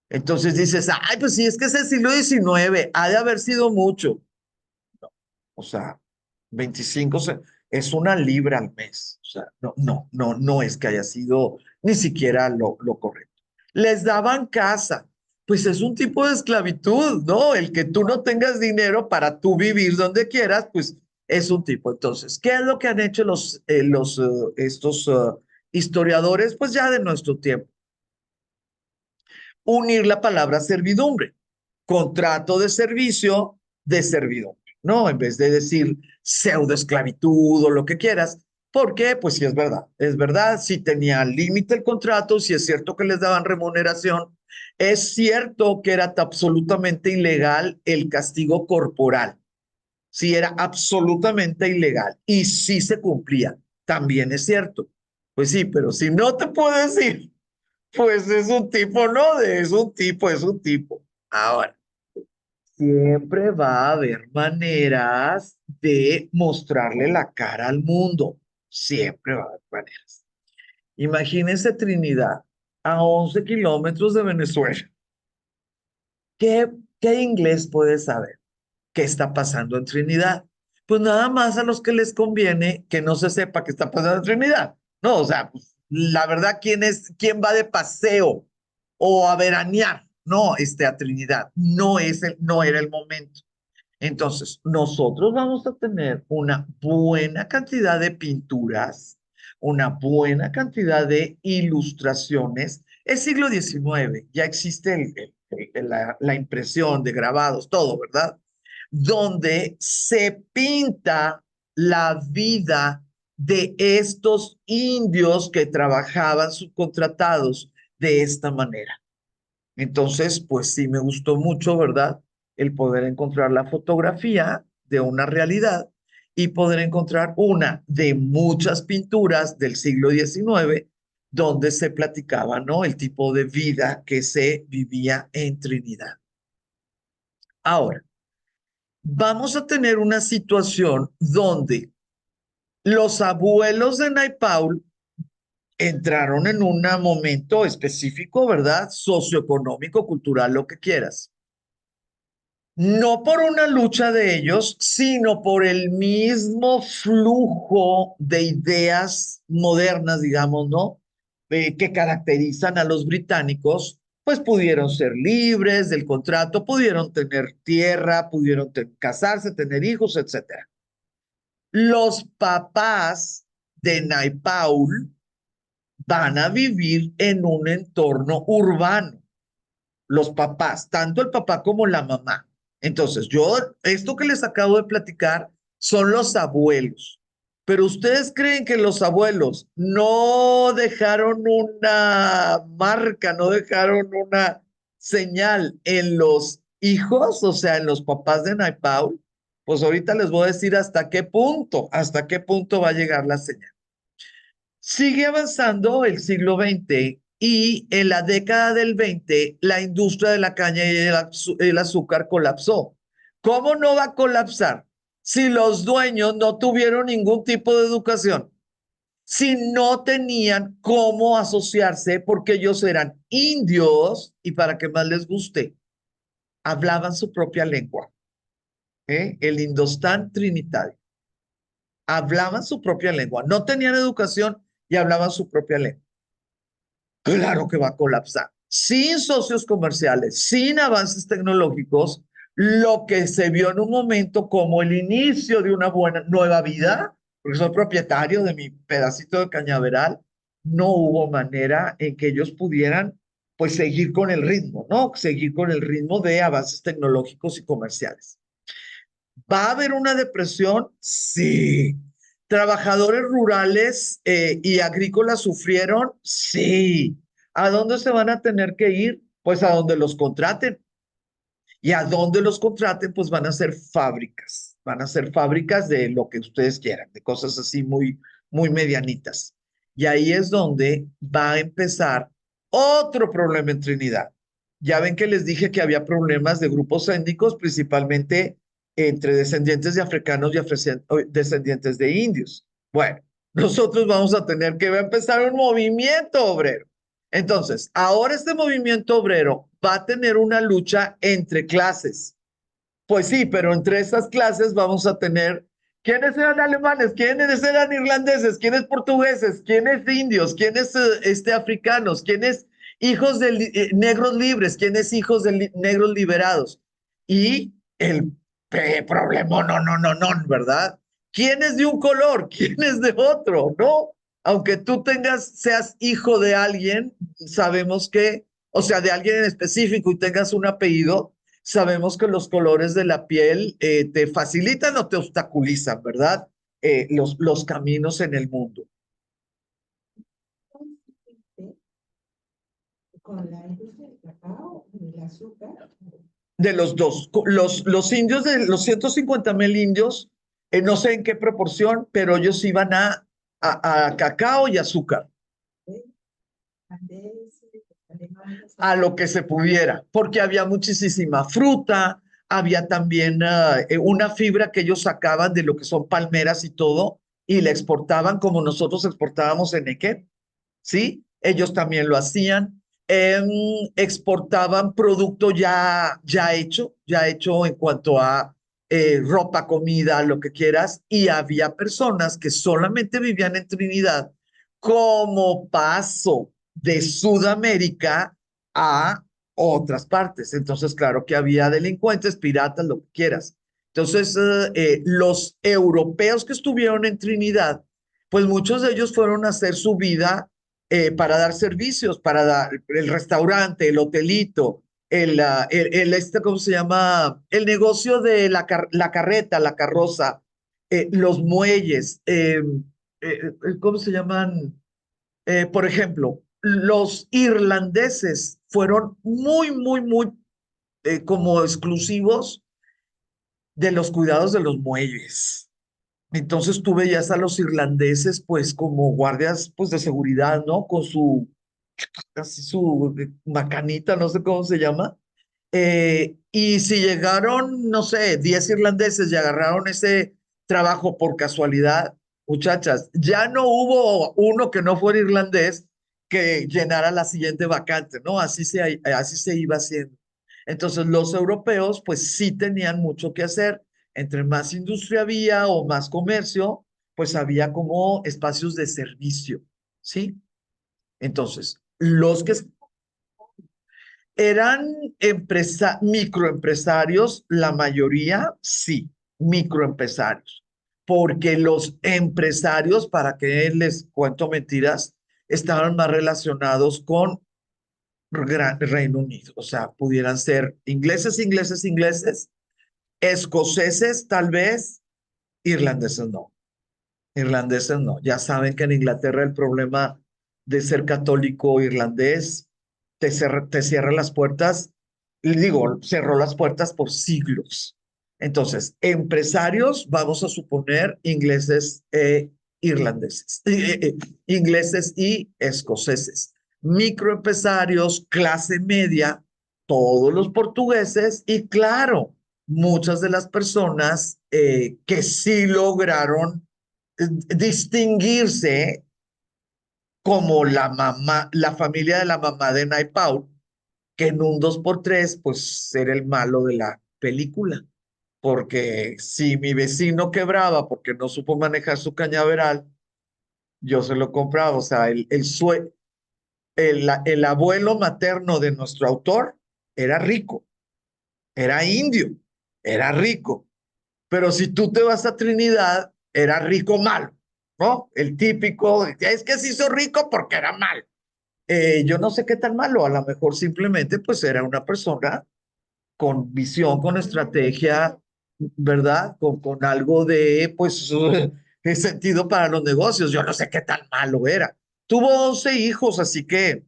Speaker 1: Entonces dices, ay, pues sí, es que es el siglo XIX, ha de haber sido mucho. O sea, 25 es una libra al mes. O sea, no es que haya sido ni siquiera lo correcto. Les daban casa. Pues es un tipo de esclavitud, ¿no? El que tú no tengas dinero para tú vivir donde quieras, pues es un tipo. Entonces, ¿qué es lo que han hecho estos historiadores? Pues ya de nuestro tiempo unir la palabra servidumbre, contrato de servidumbre, ¿no? En vez de decir pseudo esclavitud o lo que quieras, porque pues sí es verdad, si tenía límite el contrato, si es cierto que les daban remuneración, es cierto que era absolutamente ilegal el castigo corporal, sí era absolutamente ilegal y sí se cumplía, también es cierto. Pues sí, pero si no te puedo decir pues es un tipo, ¿no? Es un tipo, es un tipo. Ahora, siempre va a haber maneras de mostrarle la cara al mundo. Siempre va a haber maneras. Imagínense Trinidad, a 11 kilómetros de Venezuela. ¿Qué, qué inglés puede saber? ¿Qué está pasando en Trinidad? Pues nada más a los que les conviene que no se sepa qué está pasando en Trinidad. No, o sea, pues, la verdad, quién va de paseo o a veranear? No, a Trinidad. No era el momento. Entonces, nosotros vamos a tener una buena cantidad de pinturas, una buena cantidad de ilustraciones. Es siglo XIX, ya existe la impresión de grabados, todo, ¿verdad? Donde se pinta la vida de estos indios que trabajaban subcontratados de esta manera. Entonces, pues sí me gustó mucho, ¿verdad? El poder encontrar la fotografía de una realidad y poder encontrar una de muchas pinturas del siglo XIX donde se platicaba, ¿no? El tipo de vida que se vivía en Trinidad. Ahora, vamos a tener una situación donde los abuelos de Naipaul entraron en un momento específico, ¿verdad? Socioeconómico, cultural, lo que quieras. No por una lucha de ellos, sino por el mismo flujo de ideas modernas, digamos, ¿no? Que caracterizan a los británicos, pues pudieron ser libres del contrato, pudieron tener tierra, pudieron casarse, tener hijos, etcétera. Los papás de Naipaul van a vivir en un entorno urbano, los papás, tanto el papá como la mamá. Entonces, esto que les acabo de platicar son los abuelos. Pero ustedes creen que los abuelos no dejaron una marca, no dejaron una señal en los hijos, o sea, en los papás de Naipaul. Pues ahorita les voy a decir hasta qué punto va a llegar la señal. Sigue avanzando el siglo XX y en la década del 20 la industria de la caña y el azúcar colapsó. ¿Cómo no va a colapsar si los dueños no tuvieron ningún tipo de educación? Si no tenían cómo asociarse porque ellos eran indios y para que más les guste, hablaban su propia lengua, el Indostán Trinitario. Hablaban su propia lengua, no tenían educación y hablaban su propia lengua. Claro que va a colapsar. Sin socios comerciales, sin avances tecnológicos, lo que se vio en un momento como el inicio de una buena nueva vida, porque soy propietario de mi pedacito de cañaveral, no hubo manera en que ellos pudieran pues seguir con el ritmo, ¿no? Seguir con el ritmo de avances tecnológicos y comerciales. ¿Va a haber una depresión? Sí. ¿Trabajadores rurales y agrícolas sufrieron? Sí. ¿A dónde se van a tener que ir? Pues a donde los contraten. Y a donde los contraten, pues van a ser fábricas. Van a ser fábricas de lo que ustedes quieran, de cosas así muy, muy medianitas. Y ahí es donde va a empezar otro problema en Trinidad. Ya ven que les dije que había problemas de grupos étnicos, principalmente entre descendientes de africanos y descendientes de indios. Bueno, nosotros vamos a tener que empezar un movimiento obrero. Entonces, ahora este movimiento obrero va a tener una lucha entre clases. Pues sí, pero entre esas clases vamos a tener quiénes eran alemanes, quiénes eran irlandeses, quiénes portugueses, quiénes indios, quiénes africanos, quiénes hijos de negros libres, quiénes hijos de negros liberados. Y el problema, no, ¿verdad? ¿Quién es de un color? ¿Quién es de otro? No, aunque tú seas hijo de alguien, sabemos que, o sea, de alguien en específico y tengas un apellido, sabemos que los colores de la piel te facilitan o te obstaculizan, ¿verdad? Los caminos en el mundo. Con la industria del cacao y el azúcar. De los dos. Los indios, de los 150,000 indios, no sé en qué proporción, pero ellos iban a cacao y azúcar. A lo que se pudiera, porque había muchísima fruta, había también una fibra que ellos sacaban de lo que son palmeras y todo, y la exportaban como nosotros exportábamos eneque, ¿sí? Ellos también lo hacían. Exportaban producto ya hecho en cuanto a ropa, comida, lo que quieras, y había personas que solamente vivían en Trinidad como paso de Sudamérica a otras partes. Entonces, claro que había delincuentes, piratas, lo que quieras. Entonces, los europeos que estuvieron en Trinidad, pues muchos de ellos fueron a hacer su vida para dar servicios, para dar el restaurante, el hotelito, ¿cómo se llama? El negocio de la carreta, la carroza, los muelles, ¿cómo se llaman? Por ejemplo, los irlandeses fueron muy como exclusivos de los cuidados de los muelles. Entonces tú veías a los irlandeses pues como guardias pues de seguridad, ¿no? Con su, así su macanita, no sé cómo se llama. Y si llegaron, no sé, 10 irlandeses y agarraron ese trabajo por casualidad, muchachas, ya no hubo uno que no fuera irlandés que llenara la siguiente vacante, ¿no? Así se iba haciendo. Entonces los europeos pues sí tenían mucho que hacer. Entre más industria había o más comercio, pues había como espacios de servicio, ¿sí? Entonces, los que eran microempresarios, la mayoría sí, microempresarios, porque los empresarios, para que les cuento mentiras, estaban más relacionados con Reino Unido, o sea, pudieran ser ingleses, escoceses tal vez, irlandeses no. Irlandeses no. Ya saben que en Inglaterra el problema de ser católico irlandés te cierra las puertas, y digo, cerró las puertas por siglos. Entonces, empresarios, vamos a suponer ingleses e irlandeses, ingleses y escoceses. Microempresarios, clase media, todos los portugueses y claro, muchas de las personas que sí lograron distinguirse como la mamá, la familia de la mamá de Naipaul, que en un 2x3 pues era el malo de la película. Porque si mi vecino quebraba porque no supo manejar su cañaveral, yo se lo compraba. O sea, el abuelo materno de nuestro autor era rico, era indio, era rico. Pero si tú te vas a Trinidad, era rico malo, ¿no? El típico, es que se hizo rico porque era malo. Yo no sé qué tan malo, a lo mejor simplemente pues era una persona con visión, con estrategia, ¿verdad? Con algo de pues sentido para los negocios. Yo no sé qué tan malo era. Tuvo 11 hijos, así que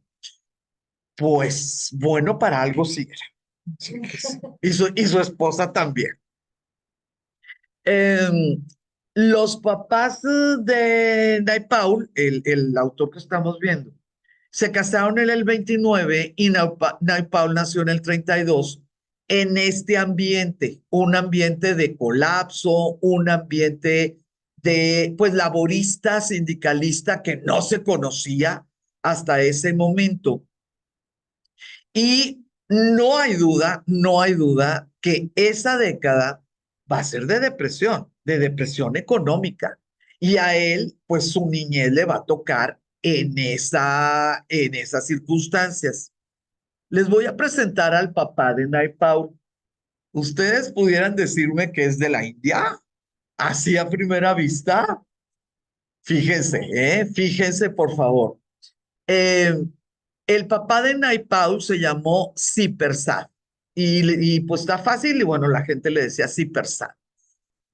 Speaker 1: pues bueno, para algo sí era. Sí, sí. Y su esposa también. Eh, los papás de Naipaul, el autor que estamos viendo, se casaron en el 29 y Naipaul nació en el 32 en este ambiente, un ambiente de colapso, un ambiente de, pues, laborista, sindicalista que no se conocía hasta ese momento. Y no hay duda que esa década va a ser de depresión económica. Y a él, pues su niñez le va a tocar en esas circunstancias. Les voy a presentar al papá de Naipaul. ¿Ustedes pudieran decirme que es de la India? Así a primera vista. Fíjense, fíjense por favor. Eh, el papá de Naipaul se llamó Sipersad y pues está fácil y bueno, la gente le decía Sipersad.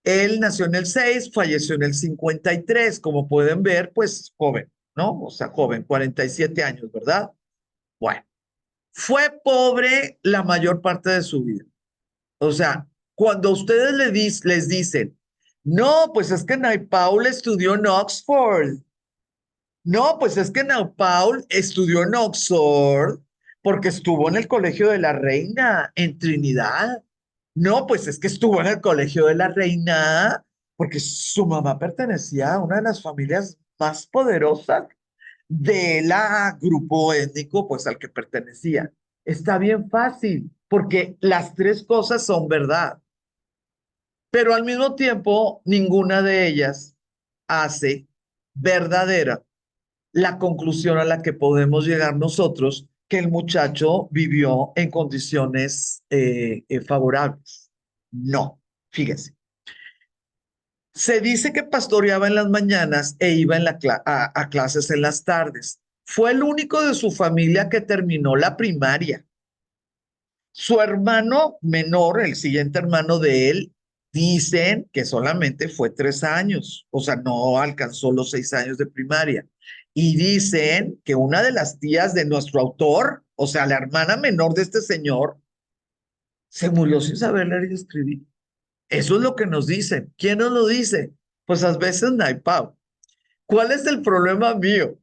Speaker 1: Él nació en el 6, falleció en el 53, como pueden ver, pues joven, ¿no? O sea, joven, 47 años, ¿verdad? Bueno, fue pobre la mayor parte de su vida. O sea, cuando ustedes les dicen, no, pues es que Naipaul estudió en Oxford. No, pues es que Paul estudió en Oxford porque estuvo en el Colegio de la Reina en Trinidad. No, pues es que estuvo en el Colegio de la Reina porque su mamá pertenecía a una de las familias más poderosas de la grupo étnico, pues al que pertenecía. Está bien fácil, porque las tres cosas son verdad, pero al mismo tiempo ninguna de ellas hace verdadera la conclusión a la que podemos llegar nosotros, que el muchacho vivió en condiciones favorables. No, fíjense. Se dice que pastoreaba en las mañanas e iba a clases en las tardes. Fue el único de su familia que terminó la primaria. Su hermano menor, el siguiente hermano de él, Dicen que solamente fue 3 años, o sea, no alcanzó los 6 años de primaria. Y dicen que una de las tías de nuestro autor, o sea, la hermana menor de este señor, se murió sin saber leer y escribir. Eso es lo que nos dicen. ¿Quién nos lo dice? Pues a veces Naipao. ¿Cuál es el problema mío?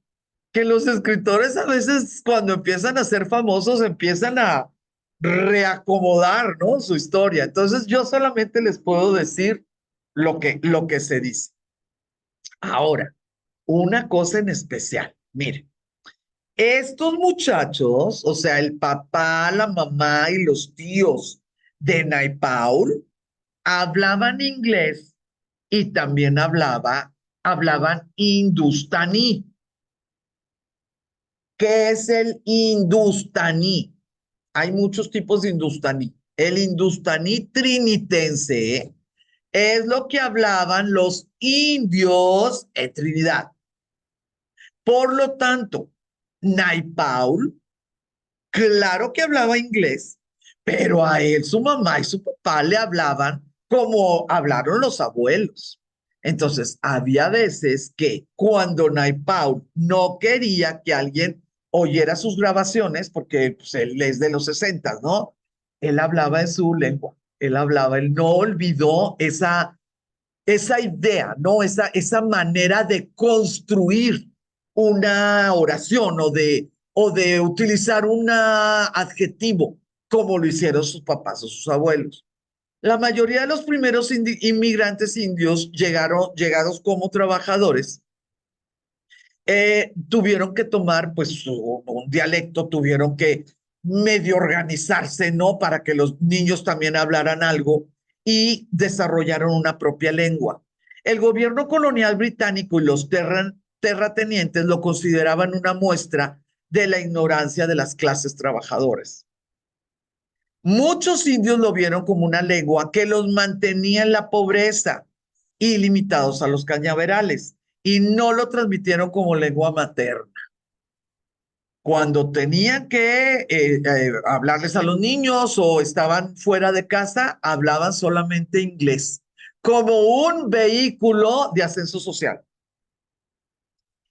Speaker 1: Que los escritores a veces cuando empiezan a ser famosos empiezan a reacomodar, ¿no? Su historia. Entonces yo solamente les puedo decir lo que se dice. Ahora, una cosa en especial. Miren, estos muchachos, o sea, el papá, la mamá y los tíos de Naipaul hablaban inglés y también hablaban hindustaní. ¿Qué es el hindustaní? Hay muchos tipos de hindustaní. El hindustaní trinitense es lo que hablaban los indios en Trinidad. Por lo tanto, Naipaul, claro que hablaba inglés, pero a él su mamá y su papá le hablaban como hablaron los abuelos. Entonces, había veces que cuando Naipaul no quería que alguien oyera sus grabaciones, porque pues, él es de los 60, ¿no? Él hablaba en su lengua, él no olvidó esa idea, ¿no? Esa manera de construir una oración o de utilizar un adjetivo como lo hicieron sus papás o sus abuelos. La mayoría de los primeros inmigrantes indios llegados como trabajadores, tuvieron que tomar pues un dialecto, tuvieron que medio organizarse, ¿no? Para que los niños también hablaran algo y desarrollaron una propia lengua. El gobierno colonial británico y los terratenientes lo consideraban una muestra de la ignorancia de las clases trabajadoras. Muchos indios lo vieron como una lengua que los mantenía en la pobreza y limitados a los cañaverales, y no lo transmitieron como lengua materna. Cuando tenían que hablarles a los niños o estaban fuera de casa, hablaban solamente inglés, como un vehículo de ascenso social.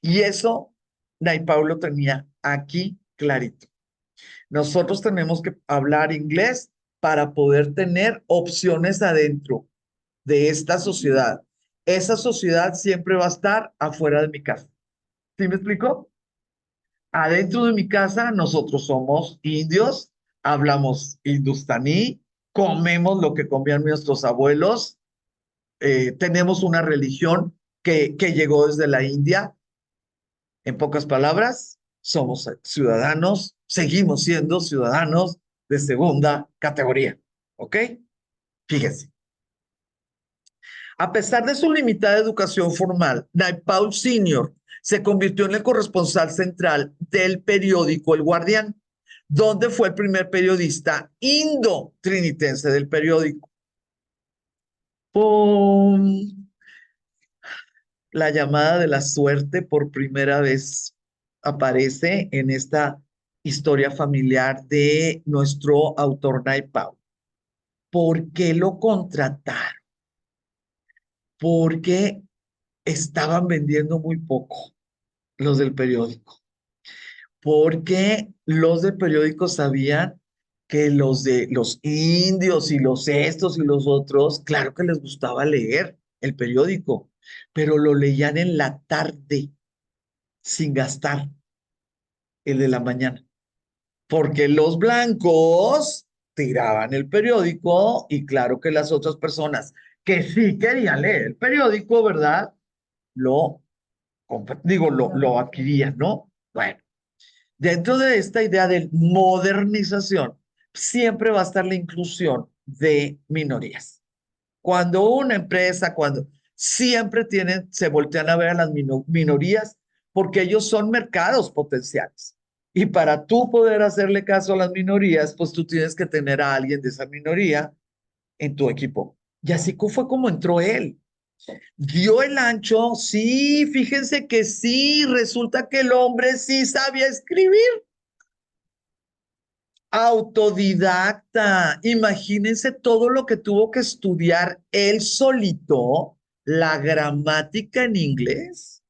Speaker 1: Y eso, Nay Paulo tenía aquí clarito. Nosotros tenemos que hablar inglés para poder tener opciones adentro de esta sociedad. Esa sociedad siempre va a estar afuera de mi casa. ¿Sí me explico? Adentro de mi casa nosotros somos indios, hablamos hindustaní, comemos lo que comían nuestros abuelos, tenemos una religión que llegó desde la India. En pocas palabras, somos ciudadanos, seguimos siendo ciudadanos de segunda categoría. ¿Ok? Fíjense. A pesar de su limitada educación formal, Naipaul Sr. se convirtió en el corresponsal central del periódico El Guardián, donde fue el primer periodista indo-trinitense del periódico. ¡Pum! La llamada de la suerte por primera vez aparece en esta historia familiar de nuestro autor Naipaul. ¿Por qué lo contrataron? Porque estaban vendiendo muy poco los del periódico, porque los del periódico sabían que los de los indios y los estos y los otros, claro que les gustaba leer el periódico, pero lo leían en la tarde sin gastar el de la mañana, porque los blancos tiraban el periódico y claro que las otras personas que sí querían leer el periódico, ¿verdad? Lo, lo adquirían, ¿no? Bueno. Dentro de esta idea de modernización, siempre va a estar la inclusión de minorías. Cuando una empresa, cuando siempre se voltean a ver a las minorías porque ellos son mercados potenciales. Y para tú poder hacerle caso a las minorías, pues tú tienes que tener a alguien de esa minoría en tu equipo. Y así fue como entró él. Dio el ancho, sí, fíjense que sí, resulta que el hombre sí sabía escribir. Autodidacta. Imagínense todo lo que tuvo que estudiar él solito, la gramática en inglés.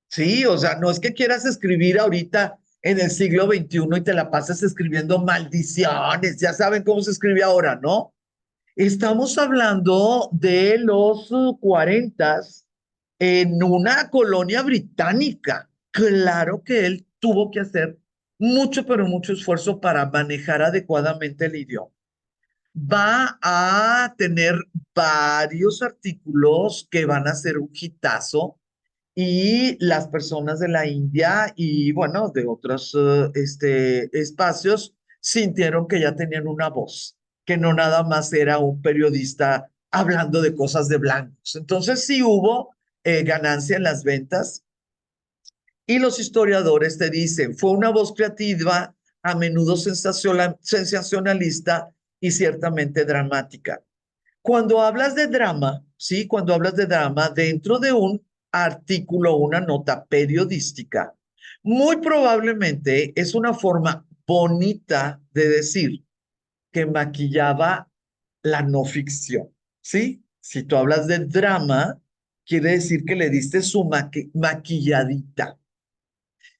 Speaker 1: Sí, o sea, no es que quieras escribir ahorita en el siglo XXI y te la pasas escribiendo maldiciones, ya saben cómo se escribe ahora, ¿no? Estamos hablando de los 40 en una colonia británica. Claro que él tuvo que hacer mucho, pero mucho esfuerzo para manejar adecuadamente el idioma. Va a tener varios artículos que van a ser un hitazo y las personas de la India y bueno, de otros espacios sintieron que ya tenían una voz, que no nada más era un periodista hablando de cosas de blancos. Entonces sí hubo ganancia en las ventas y los historiadores te dicen, fue una voz creativa, a menudo sensacionalista y ciertamente dramática. Cuando hablas de drama, ¿sí? Cuando hablas de drama, dentro de un artículo, una nota periodística, muy probablemente es una forma bonita de decir que maquillaba la no ficción, ¿sí? Si tú hablas de drama, quiere decir que le diste su maquilladita.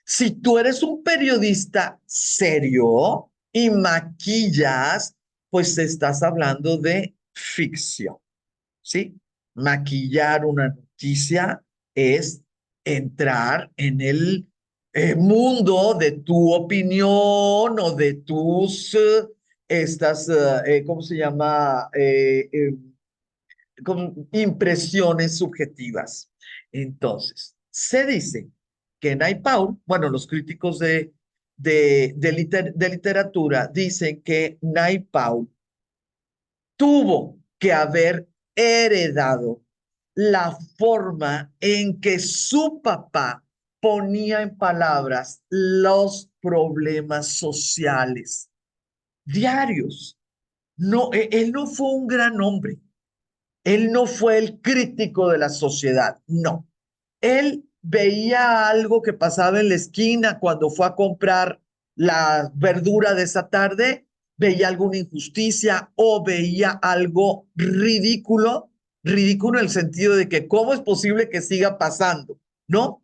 Speaker 1: Si tú eres un periodista serio y maquillas, pues estás hablando de ficción. ¿Sí? Maquillar una noticia es entrar en el mundo de tu opinión o de tus, ¿cómo se llama? Con impresiones subjetivas. Entonces, se dice que Naipaul, bueno, los críticos de literatura dicen que Naipaul tuvo que haber heredado la forma en que su papá ponía en palabras los problemas sociales diarios. No, él no fue un gran hombre, él no fue el crítico de la sociedad, no. Él veía algo que pasaba en la esquina cuando fue a comprar la verdura de esa tarde, veía alguna injusticia o veía algo ridículo, ridículo en el sentido de que cómo es posible que siga pasando, ¿no?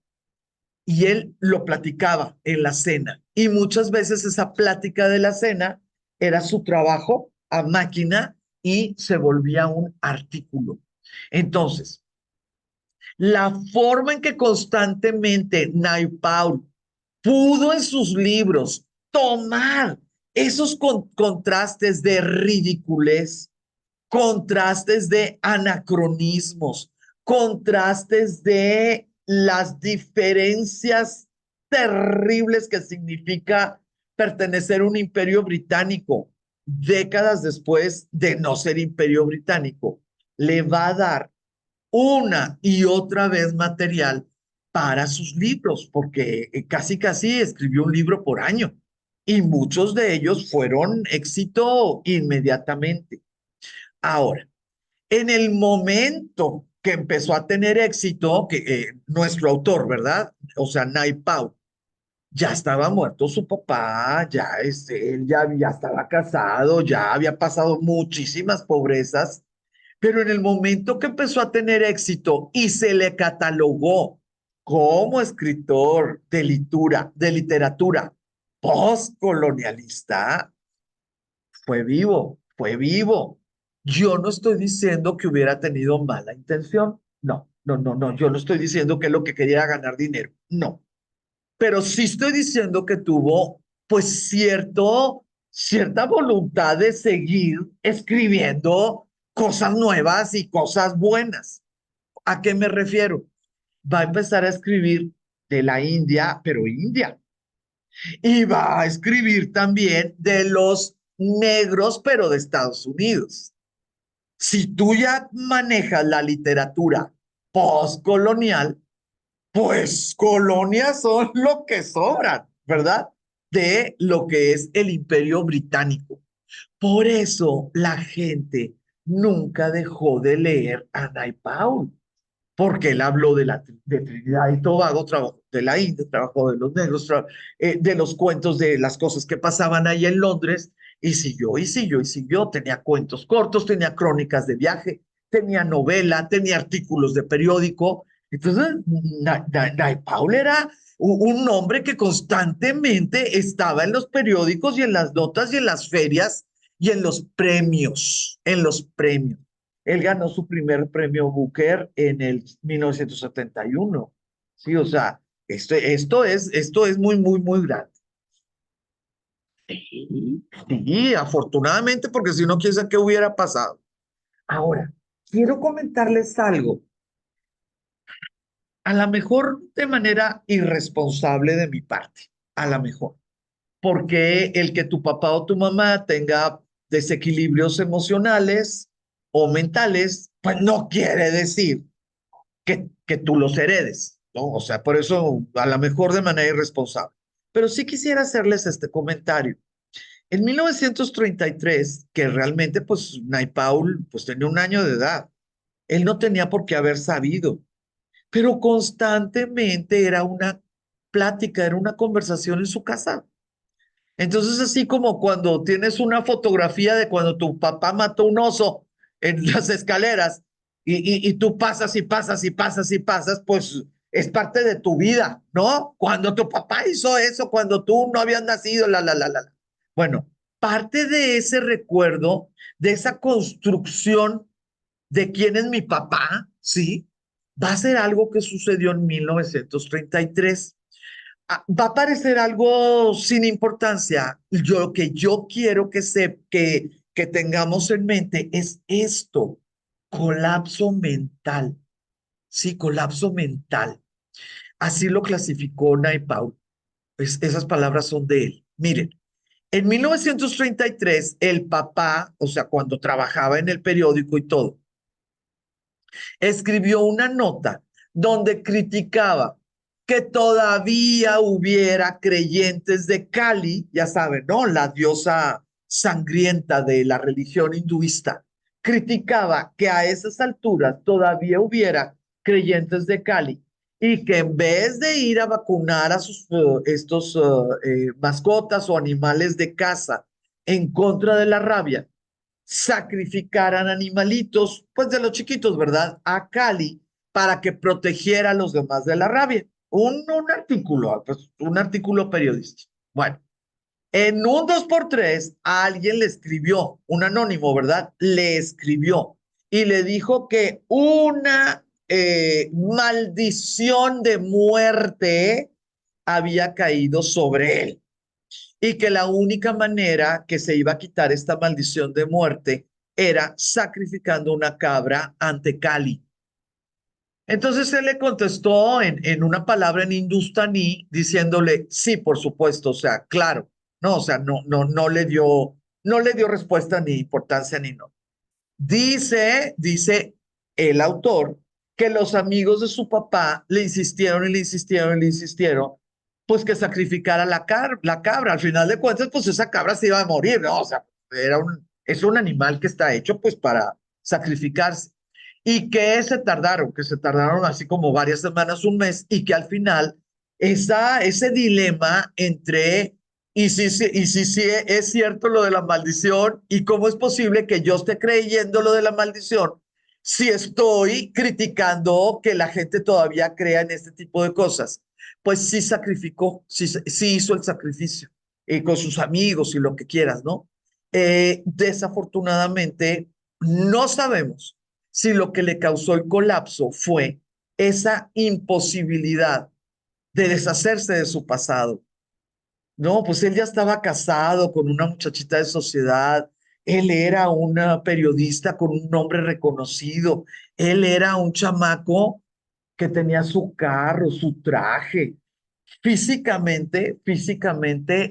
Speaker 1: Y él lo platicaba en la cena. Y muchas veces esa plática de la cena era su trabajo a máquina y se volvía un artículo. Entonces, la forma en que constantemente Naipaul pudo en sus libros tomar esos contrastes de ridiculez, contrastes de anacronismos, contrastes de las diferencias terribles que significa pertenecer a un imperio británico décadas después de no ser imperio británico, le va a dar una y otra vez material para sus libros, porque casi casi escribió un libro por año y muchos de ellos fueron éxito inmediatamente. Ahora, en el momento que empezó a tener éxito, que nuestro autor, ¿verdad? O sea, Naipaul, ya estaba muerto su papá, ya él ya estaba casado, ya había pasado muchísimas pobrezas, pero en el momento que empezó a tener éxito y se le catalogó como escritor de literatura postcolonialista, fue vivo, fue vivo. Yo no estoy diciendo que hubiera tenido mala intención. No, no, no, no. Yo no estoy diciendo que lo que quería era ganar dinero. No. Pero sí estoy diciendo que tuvo, pues, cierta voluntad de seguir escribiendo cosas nuevas y cosas buenas. ¿A qué me refiero? Va a empezar a escribir de la India, pero India. Y va a escribir también de los negros, pero de Estados Unidos. Si tú ya manejas la literatura postcolonial, pues colonias son lo que sobran, ¿verdad? De lo que es el imperio británico. Por eso la gente nunca dejó de leer a Naipaul, porque él habló de Trinidad y Tobago, de la India, trabajo de los negros, de los cuentos de las cosas que pasaban ahí en Londres, y siguió, y siguió, y siguió. Tenía cuentos cortos, tenía crónicas de viaje, tenía novela, tenía artículos de periódico. Entonces, Naipaul era un hombre que constantemente estaba en los periódicos y en las notas y en las ferias y en los premios, en los premios. Él ganó su primer premio Booker en el 1971. Sí, o sea, esto es muy, muy, muy grande. Sí, sí, afortunadamente, porque si no, quién sabe qué hubiera pasado. Ahora, quiero comentarles algo, a lo mejor de manera irresponsable de mi parte, a lo mejor, porque el que tu papá o tu mamá tenga desequilibrios emocionales o mentales, pues no quiere decir que tú los heredes, ¿no? O sea, por eso a lo mejor de manera irresponsable. Pero sí quisiera hacerles este comentario. En 1933, que realmente pues Naipaul pues tenía 1 año de edad, él no tenía por qué haber sabido, pero constantemente era una plática, era una conversación en su casa. Entonces, así como cuando tienes una fotografía de cuando tu papá mató un oso en las escaleras y tú pasas y pasas y pasas y pasas, pues es parte de tu vida, ¿no? Cuando tu papá hizo eso, cuando tú no habías nacido, la. Bueno, parte de ese recuerdo, de esa construcción de quién es mi papá, ¿sí? Va a ser algo que sucedió en 1933. Va a parecer algo sin importancia. Lo que yo quiero que tengamos en mente es esto, colapso mental. Sí, colapso mental. Así lo clasificó Naipaul. Esas palabras son de él. Miren, en 1933, el papá, o sea, cuando trabajaba en el periódico y todo, escribió una nota donde criticaba que todavía hubiera creyentes de Kali, ya saben, ¿no? La diosa sangrienta de la religión hinduista. Criticaba que a esas alturas todavía hubiera creyentes de Kali y que en vez de ir a vacunar a estos mascotas o animales de casa en contra de la rabia, sacrificaran animalitos, pues de los chiquitos, ¿verdad? A Cali para que protegiera a los demás de la rabia. Un artículo, pues un artículo periodístico. Bueno, en un 2x3 a alguien le escribió, un anónimo, ¿verdad? Le escribió y le dijo que una maldición de muerte había caído sobre él y que la única manera que se iba a quitar esta maldición de muerte era sacrificando una cabra ante Kali. Entonces él le contestó en una palabra en hindustaní diciéndole, sí, por supuesto, o sea, claro, no, o sea, no le dio respuesta ni importancia ni no. Dice el autor que los amigos de su papá le insistieron y le insistieron y le insistieron, pues que sacrificara la cabra. Al final de cuentas, pues esa cabra se iba a morir, ¿no? O sea, es un animal que está hecho pues para sacrificarse. Y que se tardaron así como varias semanas, un mes, y que al final ese dilema entre y si es cierto lo de la maldición, ¿y cómo es posible que yo esté creyendo lo de la maldición si estoy criticando que la gente todavía crea en este tipo de cosas? Pues sí sacrificó, sí hizo el sacrificio con sus amigos y lo que quieras, ¿no? Desafortunadamente, no sabemos si lo que le causó el colapso fue esa imposibilidad de deshacerse de su pasado. No, pues él ya estaba casado con una muchachita de sociedad, él era una periodista con un nombre reconocido, él era un chamaco que tenía su carro, su traje. Físicamente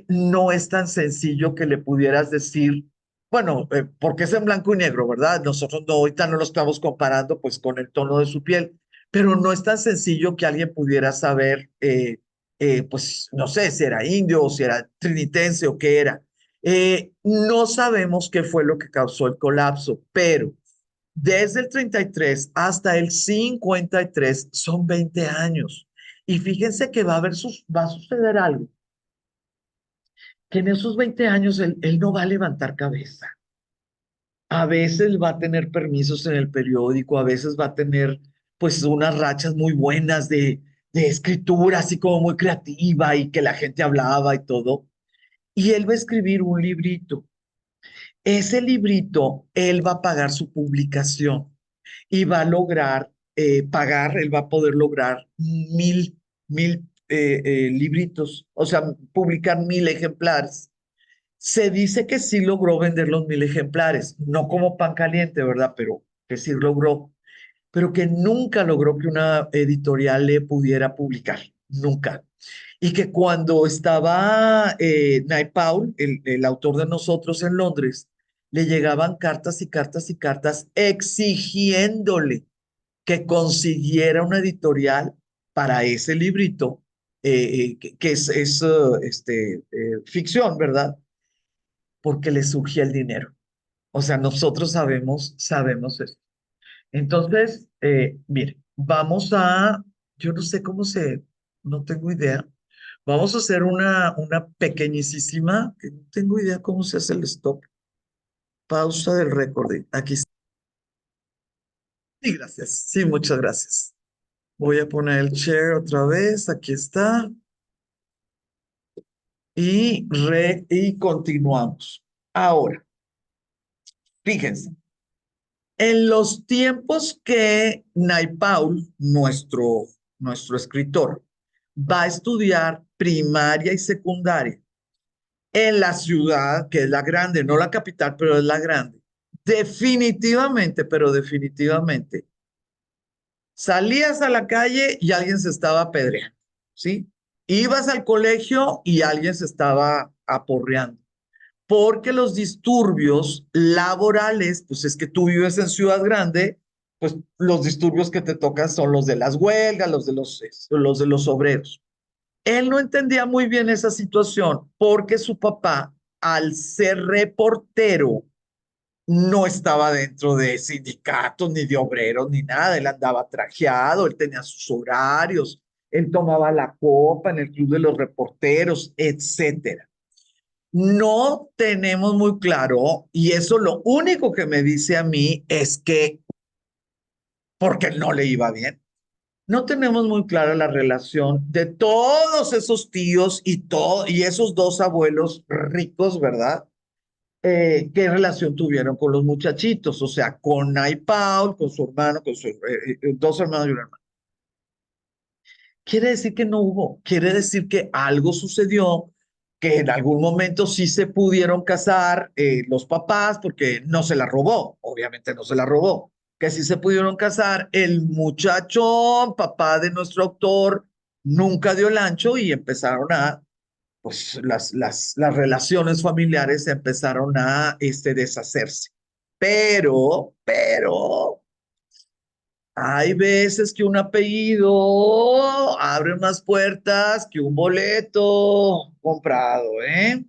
Speaker 1: no es tan sencillo que le pudieras decir, bueno, porque es en blanco y negro, ¿verdad? Nosotros no, ahorita no lo estamos comparando pues con el tono de su piel, pero no es tan sencillo que alguien pudiera saber, pues no sé si era indio o si era trinitense o qué era. No sabemos qué fue lo que causó el colapso, pero desde el 33 hasta el 53 son 20 años. Y fíjense que va a suceder algo, que en esos 20 años él no va a levantar cabeza. A veces va a tener permisos en el periódico, a veces va a tener pues unas rachas muy buenas de escritura, así como muy creativa y que la gente hablaba y todo. Y él va a escribir un librito. Ese librito, él va a pagar su publicación y va a lograr pagar, él va a poder lograr mil libritos, o sea, publicar 1000 ejemplares. Se dice que sí logró vender los 1000 ejemplares, no como pan caliente, ¿verdad? Pero que sí logró, pero que nunca logró que una editorial le pudiera publicar, nunca. Y que cuando estaba Naipaul, el autor de Nosotros en Londres, le llegaban cartas y cartas y cartas exigiéndole que consiguiera una editorial para ese librito, que es ficción, ¿verdad? Porque le surgía el dinero. O sea, nosotros sabemos eso. Entonces, mire, yo no sé no tengo idea. Vamos a hacer una pequeñísima, que no tengo idea cómo se hace el stop. Pausa del recording. Aquí está. Sí, gracias. Sí, muchas gracias. Voy a poner el share otra vez. Aquí está. Y continuamos. Ahora, fíjense, en los tiempos que Naipaul, nuestro escritor, va a estudiar primaria y secundaria en la ciudad, que es la grande, no la capital, pero es la grande, definitivamente, pero definitivamente, salías a la calle y alguien se estaba apedreando, ¿sí? Ibas al colegio y alguien se estaba aporreando. Porque los disturbios laborales, pues es que tú vives en ciudad grande, pues los disturbios que te tocan son los de las huelgas, los de los obreros. Él no entendía muy bien esa situación porque su papá, al ser reportero, no estaba dentro de sindicatos, ni de obreros, ni nada. Él andaba trajeado, él tenía sus horarios, él tomaba la copa en el club de los reporteros, etcétera. No tenemos muy claro, y eso lo único que me dice a mí es que porque no le iba bien. No tenemos muy clara la relación de todos esos tíos y esos dos abuelos ricos, ¿verdad? ¿Qué relación tuvieron con los muchachitos? O sea, con Nay Paul, con su hermano, con sus dos hermanos y un hermano. Quiere decir que no hubo, quiere decir que algo sucedió, que en algún momento sí se pudieron casar los papás, porque no se la robó, obviamente no se la robó, que sí se pudieron casar, el muchacho, papá de nuestro autor, nunca dio el ancho y pues las relaciones familiares empezaron a deshacerse. Pero, hay veces que un apellido abre más puertas que un boleto comprado, ¿eh?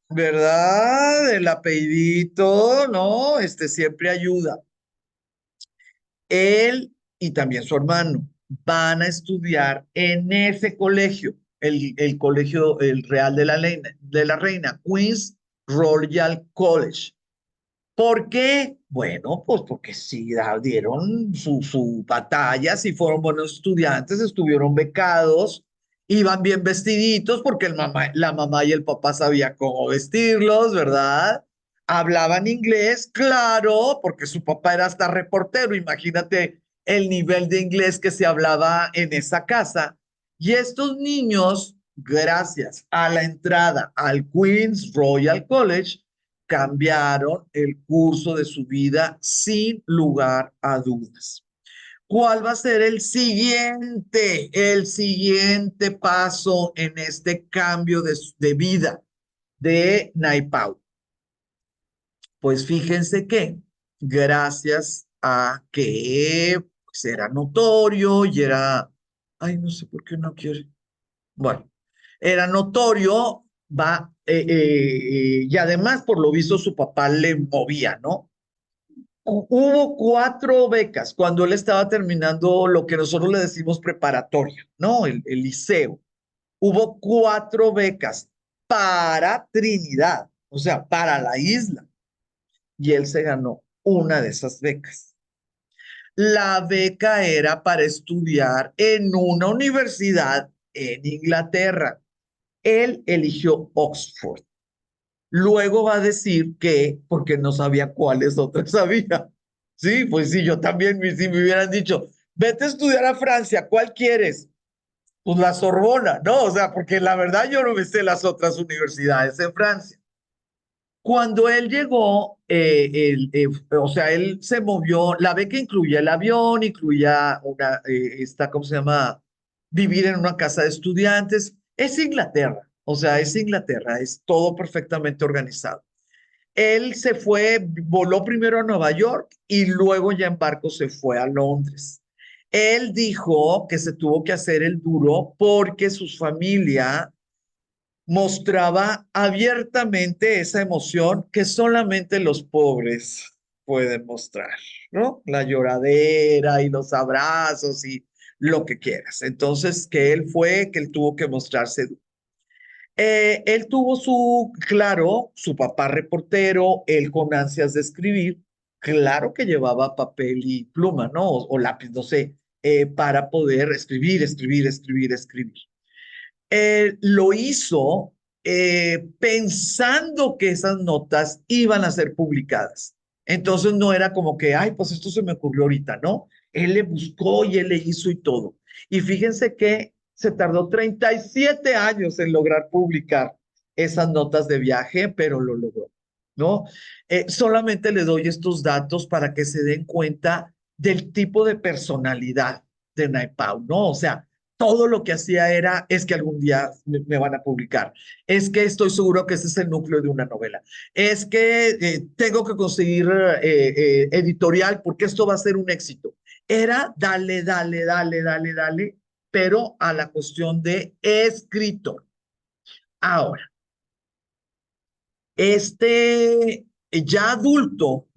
Speaker 1: ¿Verdad? El apellidito, ¿no? Siempre ayuda. Él y también su hermano van a estudiar en ese colegio, el colegio, el Real de la Reina, Queen's Royal College. ¿Por qué? Bueno, pues porque sí dieron su batalla, sí fueron buenos estudiantes, estuvieron becados, iban bien vestiditos porque la mamá y el papá sabían cómo vestirlos, ¿verdad? Hablaban inglés, claro, porque su papá era hasta reportero, imagínate el nivel de inglés que se hablaba en esa casa. Y estos niños, gracias a la entrada al Queen's Royal College, cambiaron el curso de su vida sin lugar a dudas. ¿Cuál va a ser el siguiente paso en este cambio de vida de Naipau? Pues fíjense que gracias a que pues, era notorio y ay, no sé por qué no quiere. Bueno, era notorio, y además por lo visto su papá le movía, ¿no? Hubo 4 becas cuando él estaba terminando lo que nosotros le decimos preparatoria, ¿no? El liceo. Hubo 4 becas para Trinidad, o sea, para la isla. Y él se ganó una de esas becas. La beca era para estudiar en una universidad en Inglaterra. Él eligió Oxford. Luego va a decir que, porque no sabía cuáles otras había. Sí, pues sí, yo también, si me hubieran dicho, vete a estudiar a Francia, ¿cuál quieres? Pues la Sorbona, ¿no? O sea, porque la verdad yo no me sé las otras universidades en Francia. Cuando él llegó, o sea, él se movió, la beca incluía el avión, incluía ¿cómo se llama? Vivir en una casa de estudiantes. Es Inglaterra, o sea, es Inglaterra, es todo perfectamente organizado. Él se fue, voló primero a Nueva York y luego ya en barco se fue a Londres. Él dijo que se tuvo que hacer el duro porque su familia mostraba abiertamente esa emoción que solamente los pobres pueden mostrar, ¿no? La lloradera y los abrazos y lo que quieras. Entonces, que él tuvo que mostrarse. Él tuvo claro, su papá reportero, él con ansias de escribir, claro que llevaba papel y pluma, ¿no? O lápiz, no sé, para poder escribir, escribir, escribir, escribir. Lo hizo pensando que esas notas iban a ser publicadas. Entonces no era como que, ay, pues esto se me ocurrió ahorita, ¿no? Él le buscó y él le hizo y todo. Y fíjense que se tardó 37 años en lograr publicar esas notas de viaje, pero lo logró, ¿no? Solamente le doy estos datos para que se den cuenta del tipo de personalidad de Naipaul, ¿no? O sea, todo lo que hacía era, es que algún día me van a publicar, es que estoy seguro que ese es el núcleo de una novela, es que tengo que conseguir editorial porque esto va a ser un éxito. Era dale, dale, dale, dale, dale, pero a la cuestión de escritor. Ahora, ya adulto,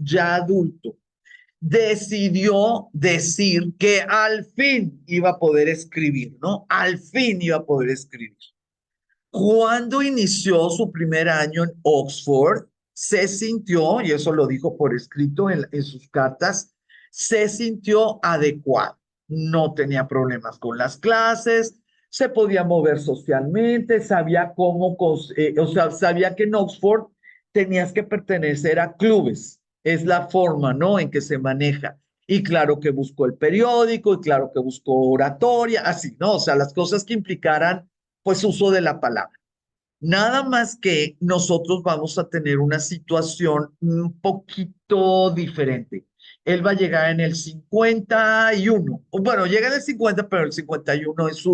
Speaker 1: decidió decir que al fin iba a poder escribir, ¿no? Al fin iba a poder escribir. Cuando inició su primer año en Oxford, se sintió, y eso lo dijo por escrito en sus cartas, se sintió adecuado. No tenía problemas con las clases, se podía mover socialmente, sabía o sea, sabía que en Oxford tenías que pertenecer a clubes. Es la forma, ¿no? En que se maneja. Y claro que buscó el periódico, y claro que buscó oratoria, así, ¿no? O sea, las cosas que implicaran, pues, uso de la palabra. Nada más que nosotros vamos a tener una situación un poquito diferente. Él va a llegar en el 51. Bueno, llega en el 50, pero el 51 es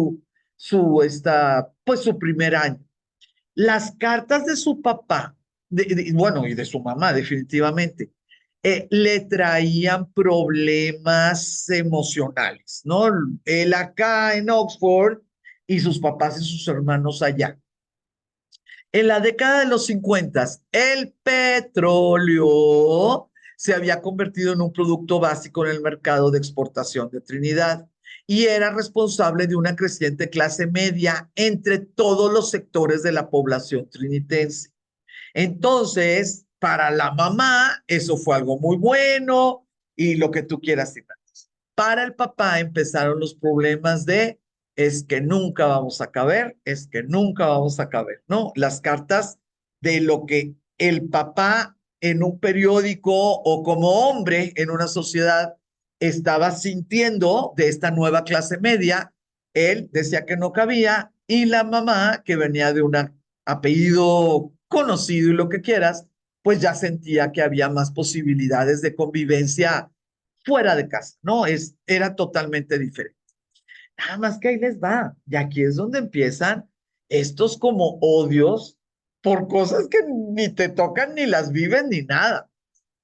Speaker 1: pues su primer año. Las cartas de su papá, bueno, y de su mamá, definitivamente, le traían problemas emocionales, ¿no? Él acá en Oxford y sus papás y sus hermanos allá. En la década de los 50, el petróleo se había convertido en un producto básico en el mercado de exportación de Trinidad y era responsable de una creciente clase media entre todos los sectores de la población trinitense. Entonces, para la mamá, eso fue algo muy bueno y lo que tú quieras. Para el papá empezaron los problemas de es que nunca vamos a caber, es que nunca vamos a caber, ¿no? Las cartas de lo que el papá en un periódico o como hombre en una sociedad estaba sintiendo de esta nueva clase media, él decía que no cabía y la mamá, que venía de un apellido conocido y lo que quieras, pues ya sentía que había más posibilidades de convivencia fuera de casa, ¿no? Era totalmente diferente. Nada más que ahí les va. Y aquí es donde empiezan estos como odios por cosas que ni te tocan, ni las viven, ni nada.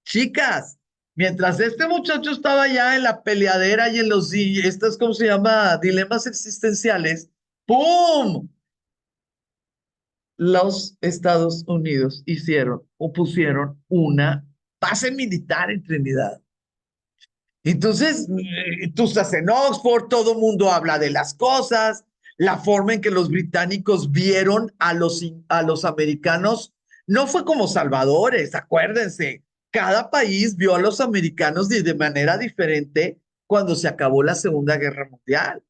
Speaker 1: Chicas, mientras este muchacho estaba ya en la peleadera y en estas, ¿cómo se llama? Dilemas existenciales, ¡pum! Los Estados Unidos hicieron o pusieron una base militar en Trinidad. Entonces, tú estás en Oxford, todo el mundo habla de las cosas, la forma en que los británicos vieron a los americanos, no fue como salvadores, acuérdense, cada país vio a los americanos de manera diferente cuando se acabó la Segunda Guerra Mundial.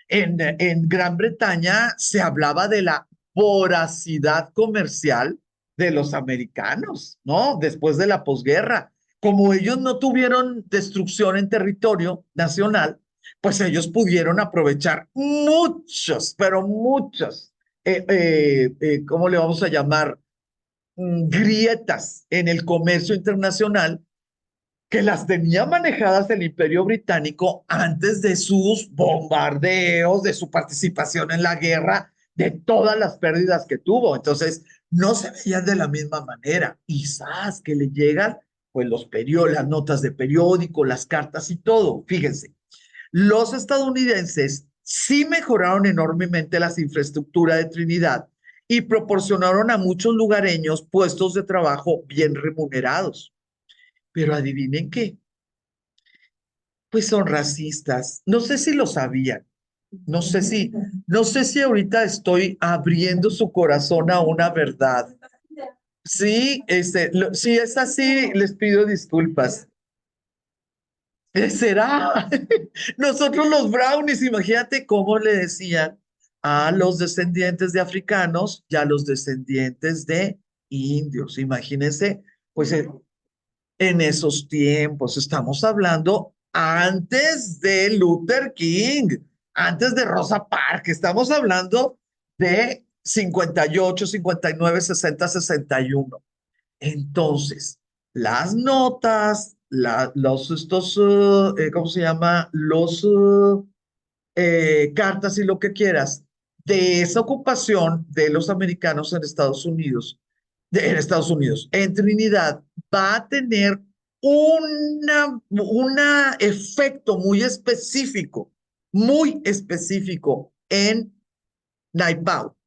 Speaker 1: En Gran Bretaña se hablaba de la voracidad comercial de los americanos, ¿no? Después de la posguerra. Como ellos no tuvieron destrucción en territorio nacional, pues ellos pudieron aprovechar muchos, pero muchos, ¿cómo le vamos a llamar? Grietas en el comercio internacional que las tenía manejadas el Imperio Británico antes de sus bombardeos, de su participación en la guerra, de todas las pérdidas que tuvo. Entonces, no se veían de la misma manera. Y sabes que le llegan, pues las notas de periódico, las cartas y todo. Fíjense, los estadounidenses sí mejoraron enormemente las infraestructuras de Trinidad y proporcionaron a muchos lugareños puestos de trabajo bien remunerados. Pero adivinen qué, pues son racistas. No sé si lo sabían. No sé si, no sé si ahorita estoy abriendo su corazón a una verdad. Sí, si es así, les pido disculpas. ¿Será? Nosotros los brownies, imagínate cómo le decían a los descendientes de africanos y a los descendientes de indios. Imagínense, pues en esos tiempos, estamos hablando antes de Luther King, antes de Rosa Parks, estamos hablando de 58, 59, 60, 61. Entonces, las notas, ¿cómo se llama? Cartas y lo que quieras de esa ocupación de los americanos en Estados Unidos, en Trinidad, va a tener un efecto muy específico en Naipao.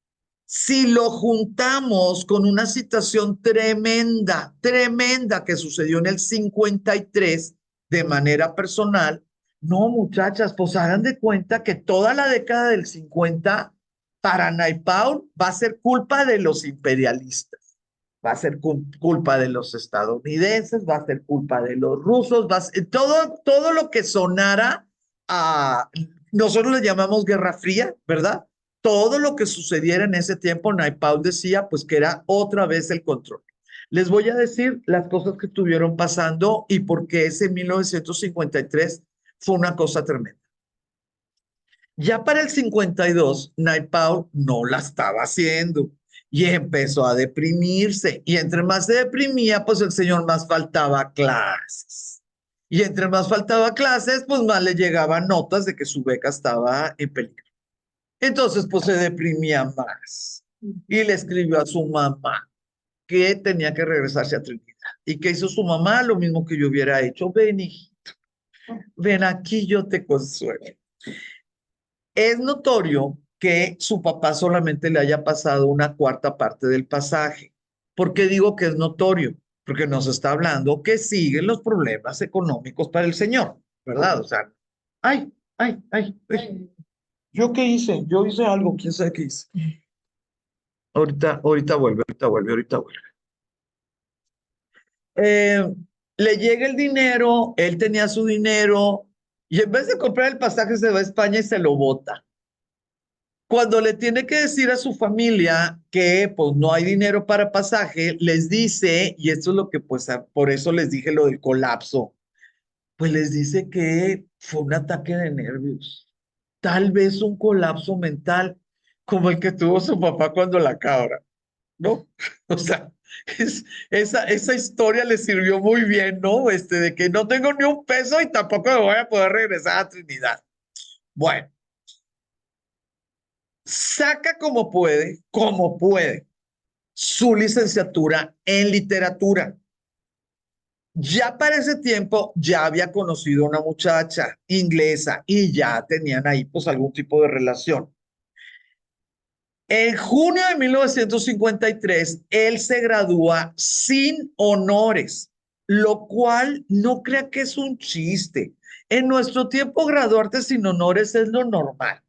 Speaker 1: Si lo juntamos con una situación tremenda, tremenda que sucedió en el 53 de manera personal, no, muchachas, pues hagan de cuenta que toda la década del 50 para Naipaul va a ser culpa de los imperialistas, va a ser culpa de los estadounidenses, va a ser culpa de los rusos, todo lo que sonara a, nosotros le llamamos Guerra Fría, ¿verdad? Todo lo que sucediera en ese tiempo, Naipaul decía pues que era otra vez el control. Les voy a decir las cosas que estuvieron pasando y por qué ese 1953 fue una cosa tremenda. Ya para el 52, Naipaul no la estaba haciendo y empezó a deprimirse. Y entre más se deprimía, pues el señor más faltaba clases. Y entre más faltaba clases, pues más le llegaban notas de que su beca estaba en peligro. Entonces, pues se deprimía más y le escribió a su mamá que tenía que regresarse a Trinidad. ¿Y qué hizo su mamá? Lo mismo que yo hubiera hecho. Ven, hijito, ven aquí, yo te consuelo. Es notorio que su papá solamente le haya pasado una cuarta parte del pasaje. ¿Por qué digo que es notorio? Porque nos está hablando que siguen los problemas económicos para el señor, ¿verdad? O sea, ay. ¿Yo qué hice? Yo hice algo, quién sabe qué hice. Ahorita vuelve. Eh, Le llega el dinero, él tenía su dinero, y en vez de comprar el pasaje se va a España y se lo bota. Cuando le tiene que decir a su familia que pues no hay dinero para pasaje, les dice, y esto es lo que pues por eso les dije lo del colapso, pues les dice que fue un ataque de nervios, tal vez un colapso mental como el que tuvo su papá cuando la cabra. ¿No? O sea, esa historia le sirvió muy bien, ¿no? De que no tengo ni un peso y tampoco me voy a poder regresar a Trinidad. Bueno, saca como puede, su licenciatura en literatura. Ya para ese tiempo ya había conocido a una muchacha inglesa y ya tenían ahí pues algún tipo de relación. En junio de 1953, él se gradúa sin honores. lo cual no crea que es un chiste. En nuestro tiempo, graduarte sin honores es lo normal.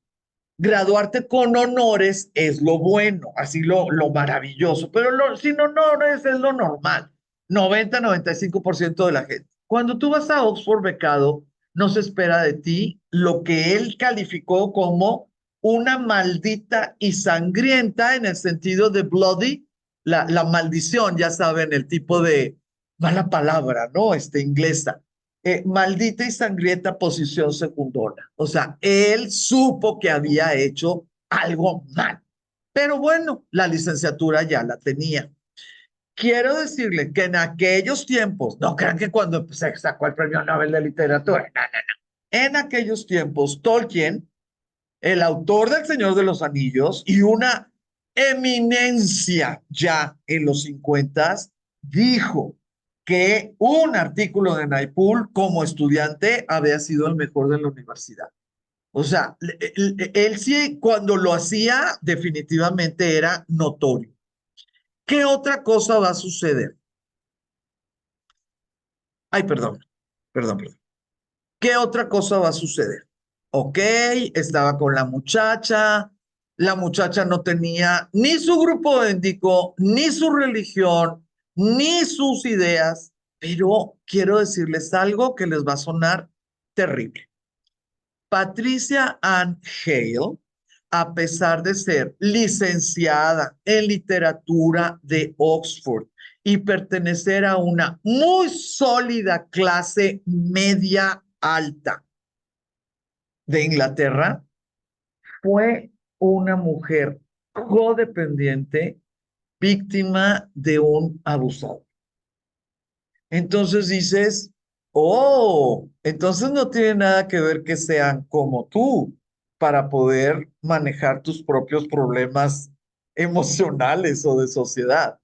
Speaker 1: Graduarte con honores es lo bueno, así lo maravilloso, pero sin honores es lo normal. 90-95% de la gente. Cuando tú vas a Oxford becado, no se espera de ti lo que él calificó como una maldita y sangrienta en el sentido de bloody, la maldición, ya saben, el tipo de mala palabra, ¿no? Inglesa, maldita y sangrienta posición secundona. O sea, él supo que había hecho algo mal. Pero bueno, la licenciatura ya la tenía. Quiero decirle que en aquellos tiempos, no crean que cuando se sacó el premio Nobel de Literatura, no, no, no. En aquellos tiempos, Tolkien, el autor del Señor de los Anillos y una eminencia ya en los 50, dijo que un artículo de Naipaul como estudiante había sido el mejor de la universidad. O sea, él sí, cuando lo hacía, definitivamente era notorio. ¿Qué otra cosa va a suceder? Ay, perdón. ¿Qué otra cosa va a suceder? Ok, estaba con la muchacha no tenía ni su grupo étnico, ni su religión, ni sus ideas, pero quiero decirles algo que les va a sonar terrible. Patricia Ann Hale, a pesar de ser licenciada en literatura de Oxford y pertenecer a una muy sólida clase media alta de Inglaterra, fue una mujer codependiente víctima de un abusador. Entonces dices, oh, entonces no tiene nada que ver que sean como tú para poder manejar tus propios problemas emocionales o de sociedad.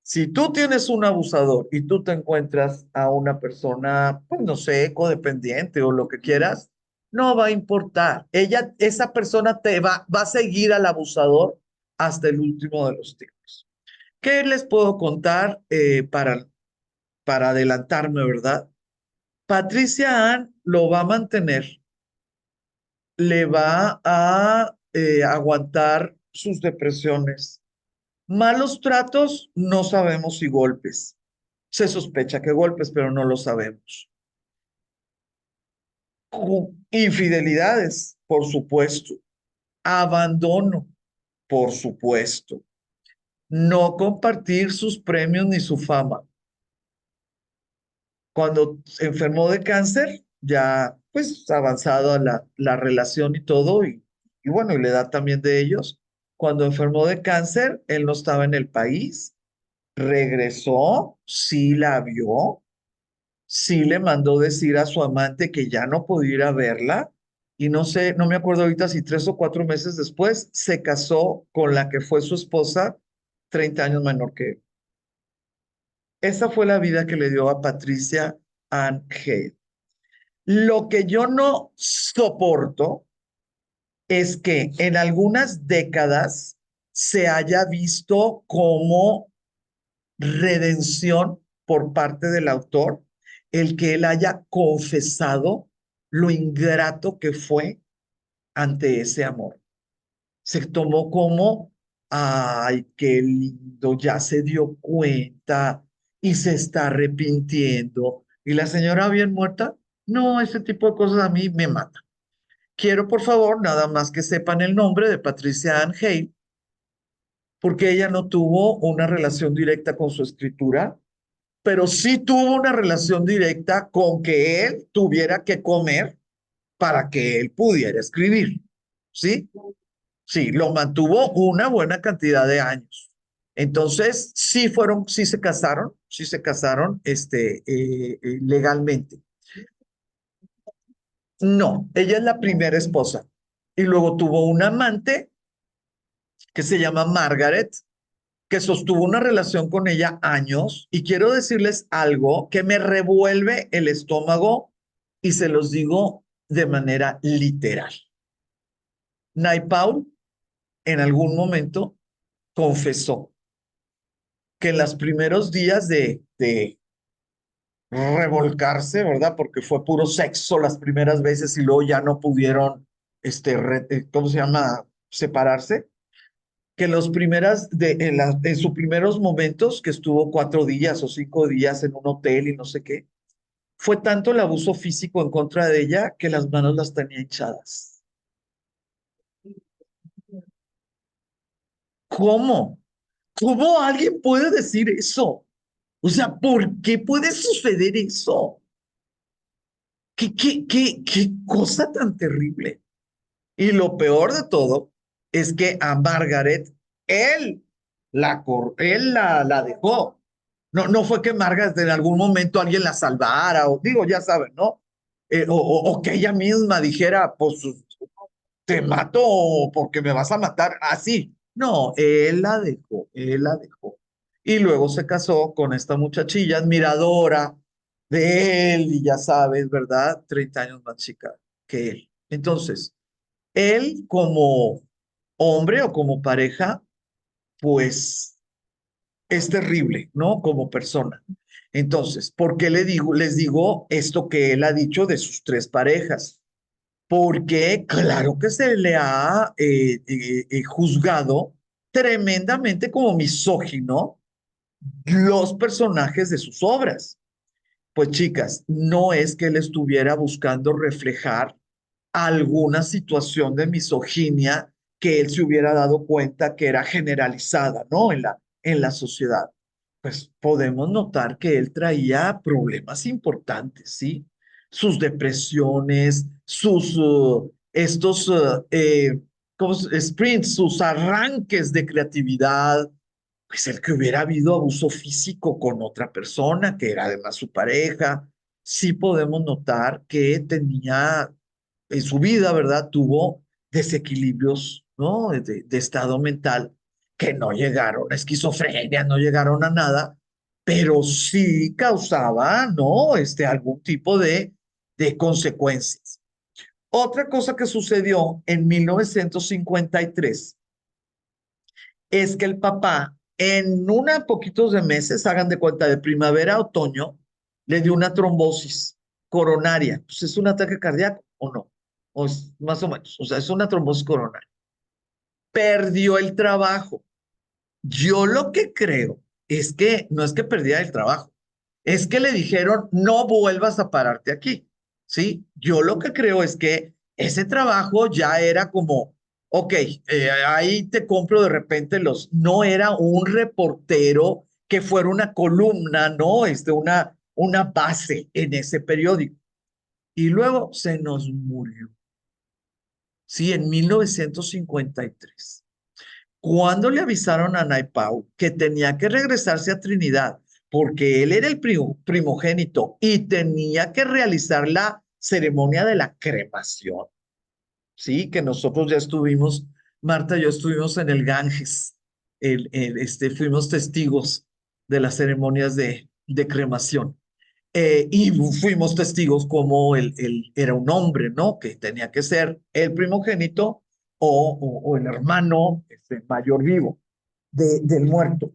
Speaker 1: Si tú tienes un abusador y tú te encuentras a una persona, pues no sé, codependiente o lo que quieras, no va a importar. Esa persona va a seguir al abusador hasta el último de los tiempos. ¿Qué les puedo contar para adelantarme, verdad? Patricia Ann lo va a mantener, le va a aguantar sus depresiones. Malos tratos, no sabemos si golpes. Se sospecha que golpes, pero no lo sabemos. Infidelidades, por supuesto. Abandono, por supuesto. No compartir sus premios ni su fama. Cuando se enfermó de cáncer, ya pues avanzado a la relación y todo, y bueno, y la edad también de ellos, cuando enfermó de cáncer, él no estaba en el país, regresó, sí la vio, sí le mandó decir a su amante que ya no podía ir a verla, y no sé, no me acuerdo ahorita si 3 o 4 meses después se casó con la que fue su esposa, 30 años menor que él. Esa fue la vida que le dio a Patricia Ann Hale. Lo que yo no soporto es que en algunas décadas se haya visto como redención por parte del autor el que él haya confesado lo ingrato que fue ante ese amor. Se tomó como, ay, qué lindo, ya se dio cuenta y se está arrepintiendo. ¿Y la señora bien muerta? No, ese tipo de cosas a mí me mata. Quiero, por favor, nada más que sepan el nombre de Patricia Ann Hale, porque ella no tuvo una relación directa con su escritura, pero sí tuvo una relación directa con que él tuviera que comer para que él pudiera escribir. ¿Sí? Sí, lo mantuvo una buena cantidad de años. Entonces, sí se casaron, legalmente. No, ella es la primera esposa y luego tuvo un amante que se llama Margaret, que sostuvo una relación con ella años, y quiero decirles algo que me revuelve el estómago y se los digo de manera literal. Naipaul en algún momento confesó que en los primeros días revolcarse, ¿verdad? Porque fue puro sexo las primeras veces y luego ya no pudieron, ¿cómo se llama? Separarse. Que en sus primeros momentos, que estuvo 4 días o 5 días en un hotel y no sé qué, fue tanto el abuso físico en contra de ella que las manos las tenía hinchadas. ¿Cómo? ¿Cómo alguien puede decir eso? O sea, ¿por qué puede suceder eso? ¿Qué cosa tan terrible? Y lo peor de todo es que a Margaret, él él la dejó. No, no fue que Margaret en algún momento alguien la salvara, o digo, ya saben, ¿no? O que ella misma dijera, pues te mato porque me vas a matar así. No, él la dejó, él la dejó. Y luego se casó con esta muchachilla admiradora de él, y ya sabes, ¿verdad? 30 años más chica que él. Entonces, él como hombre o como pareja, pues es terrible, ¿no? Como persona. Entonces, ¿por qué les digo esto que él ha dicho de sus tres parejas? Porque claro que se le ha juzgado tremendamente como misógino los personajes de sus obras. Pues chicas, no es que él estuviera buscando reflejar alguna situación de misoginia que él se hubiera dado cuenta que era generalizada, ¿no? En la sociedad. Pues podemos notar que él traía problemas importantes, ¿sí? Sus depresiones, ¿cómo sprints, sus arranques de creatividad, pues el que hubiera habido abuso físico con otra persona, que era además su pareja, sí podemos notar que tenía en su vida, ¿verdad? Tuvo desequilibrios, ¿no? De estado mental que no llegaron a esquizofrenia, no llegaron a nada, pero sí causaba, ¿no? Algún tipo de consecuencias. Otra cosa que sucedió en 1953 es que el papá, en unos poquitos de meses, hagan de cuenta, de primavera a otoño, le dio una trombosis coronaria. Pues es un ataque cardíaco o no, o es más o menos, o sea, es una trombosis coronaria. Perdió el trabajo. Yo lo que creo es que no es que perdiera el trabajo, es que le dijeron, no vuelvas a pararte aquí, ¿sí? Yo lo que creo es que ese trabajo ya era como, ok, ahí te compro de repente no era un reportero que fuera una columna, ¿no? Una base en ese periódico. Y luego se nos murió, ¿sí? En 1953. Cuando le avisaron a Naipau que tenía que regresarse a Trinidad porque él era el primogénito y tenía que realizar la ceremonia de la cremación, sí, que nosotros ya estuvimos, Marta y yo estuvimos en el Ganges, fuimos testigos de las ceremonias de cremación. Y fuimos testigos como él era un hombre, ¿no? Que tenía que ser el primogénito o el hermano mayor vivo del muerto.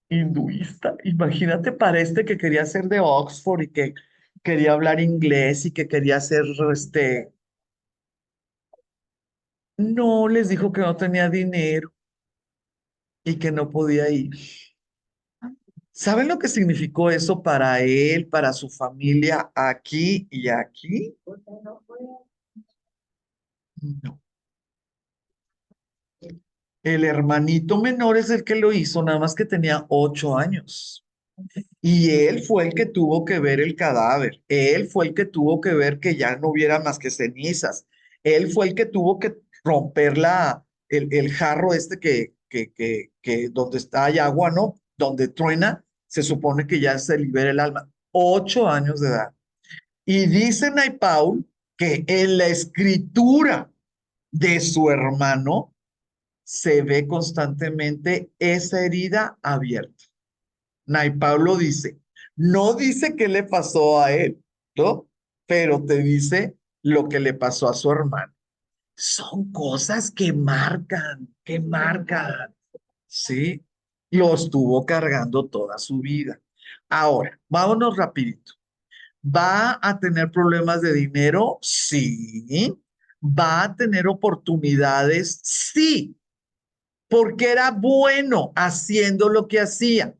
Speaker 1: Hinduista, imagínate para que quería ser de Oxford y que quería hablar inglés y que quería ser, no, les dijo que no tenía dinero y que no podía ir. ¿Saben lo que significó eso para él, para su familia aquí y aquí? No. El hermanito menor es el que lo hizo, nada más que tenía 8 años. Y él fue el que tuvo que ver el cadáver. Él fue el que tuvo que ver que ya no hubiera más que cenizas. Él fue el que tuvo que romper el jarro que donde está hay agua, ¿no? Donde truena, se supone que ya se libera el alma. 8 años de edad. Y dice Naipaul que en la escritura de su hermano se ve constantemente esa herida abierta. Nay Pablo dice, no dice qué le pasó a él, ¿no? Pero te dice lo que le pasó a su hermano. Son cosas que marcan, ¿sí? Lo estuvo cargando toda su vida. Ahora, vámonos rapidito. ¿Va a tener problemas de dinero? Sí. ¿Va a tener oportunidades? Sí, porque era bueno haciendo lo que hacía.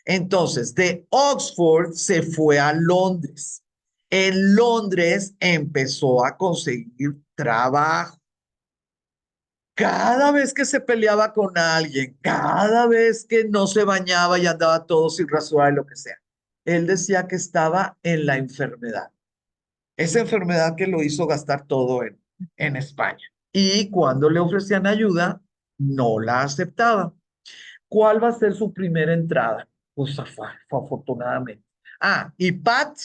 Speaker 1: Entonces, de Oxford se fue a Londres. En Londres empezó a conseguir trabajo. Cada vez que se peleaba con alguien, cada vez que no se bañaba y andaba todo sin rasurar y lo que sea, él decía que estaba en la enfermedad. Esa enfermedad que lo hizo gastar todo en España. Y cuando le ofrecían ayuda, no la aceptaba. ¿Cuál va a ser su primera entrada? Pues afortunadamente. Ah, y Pat,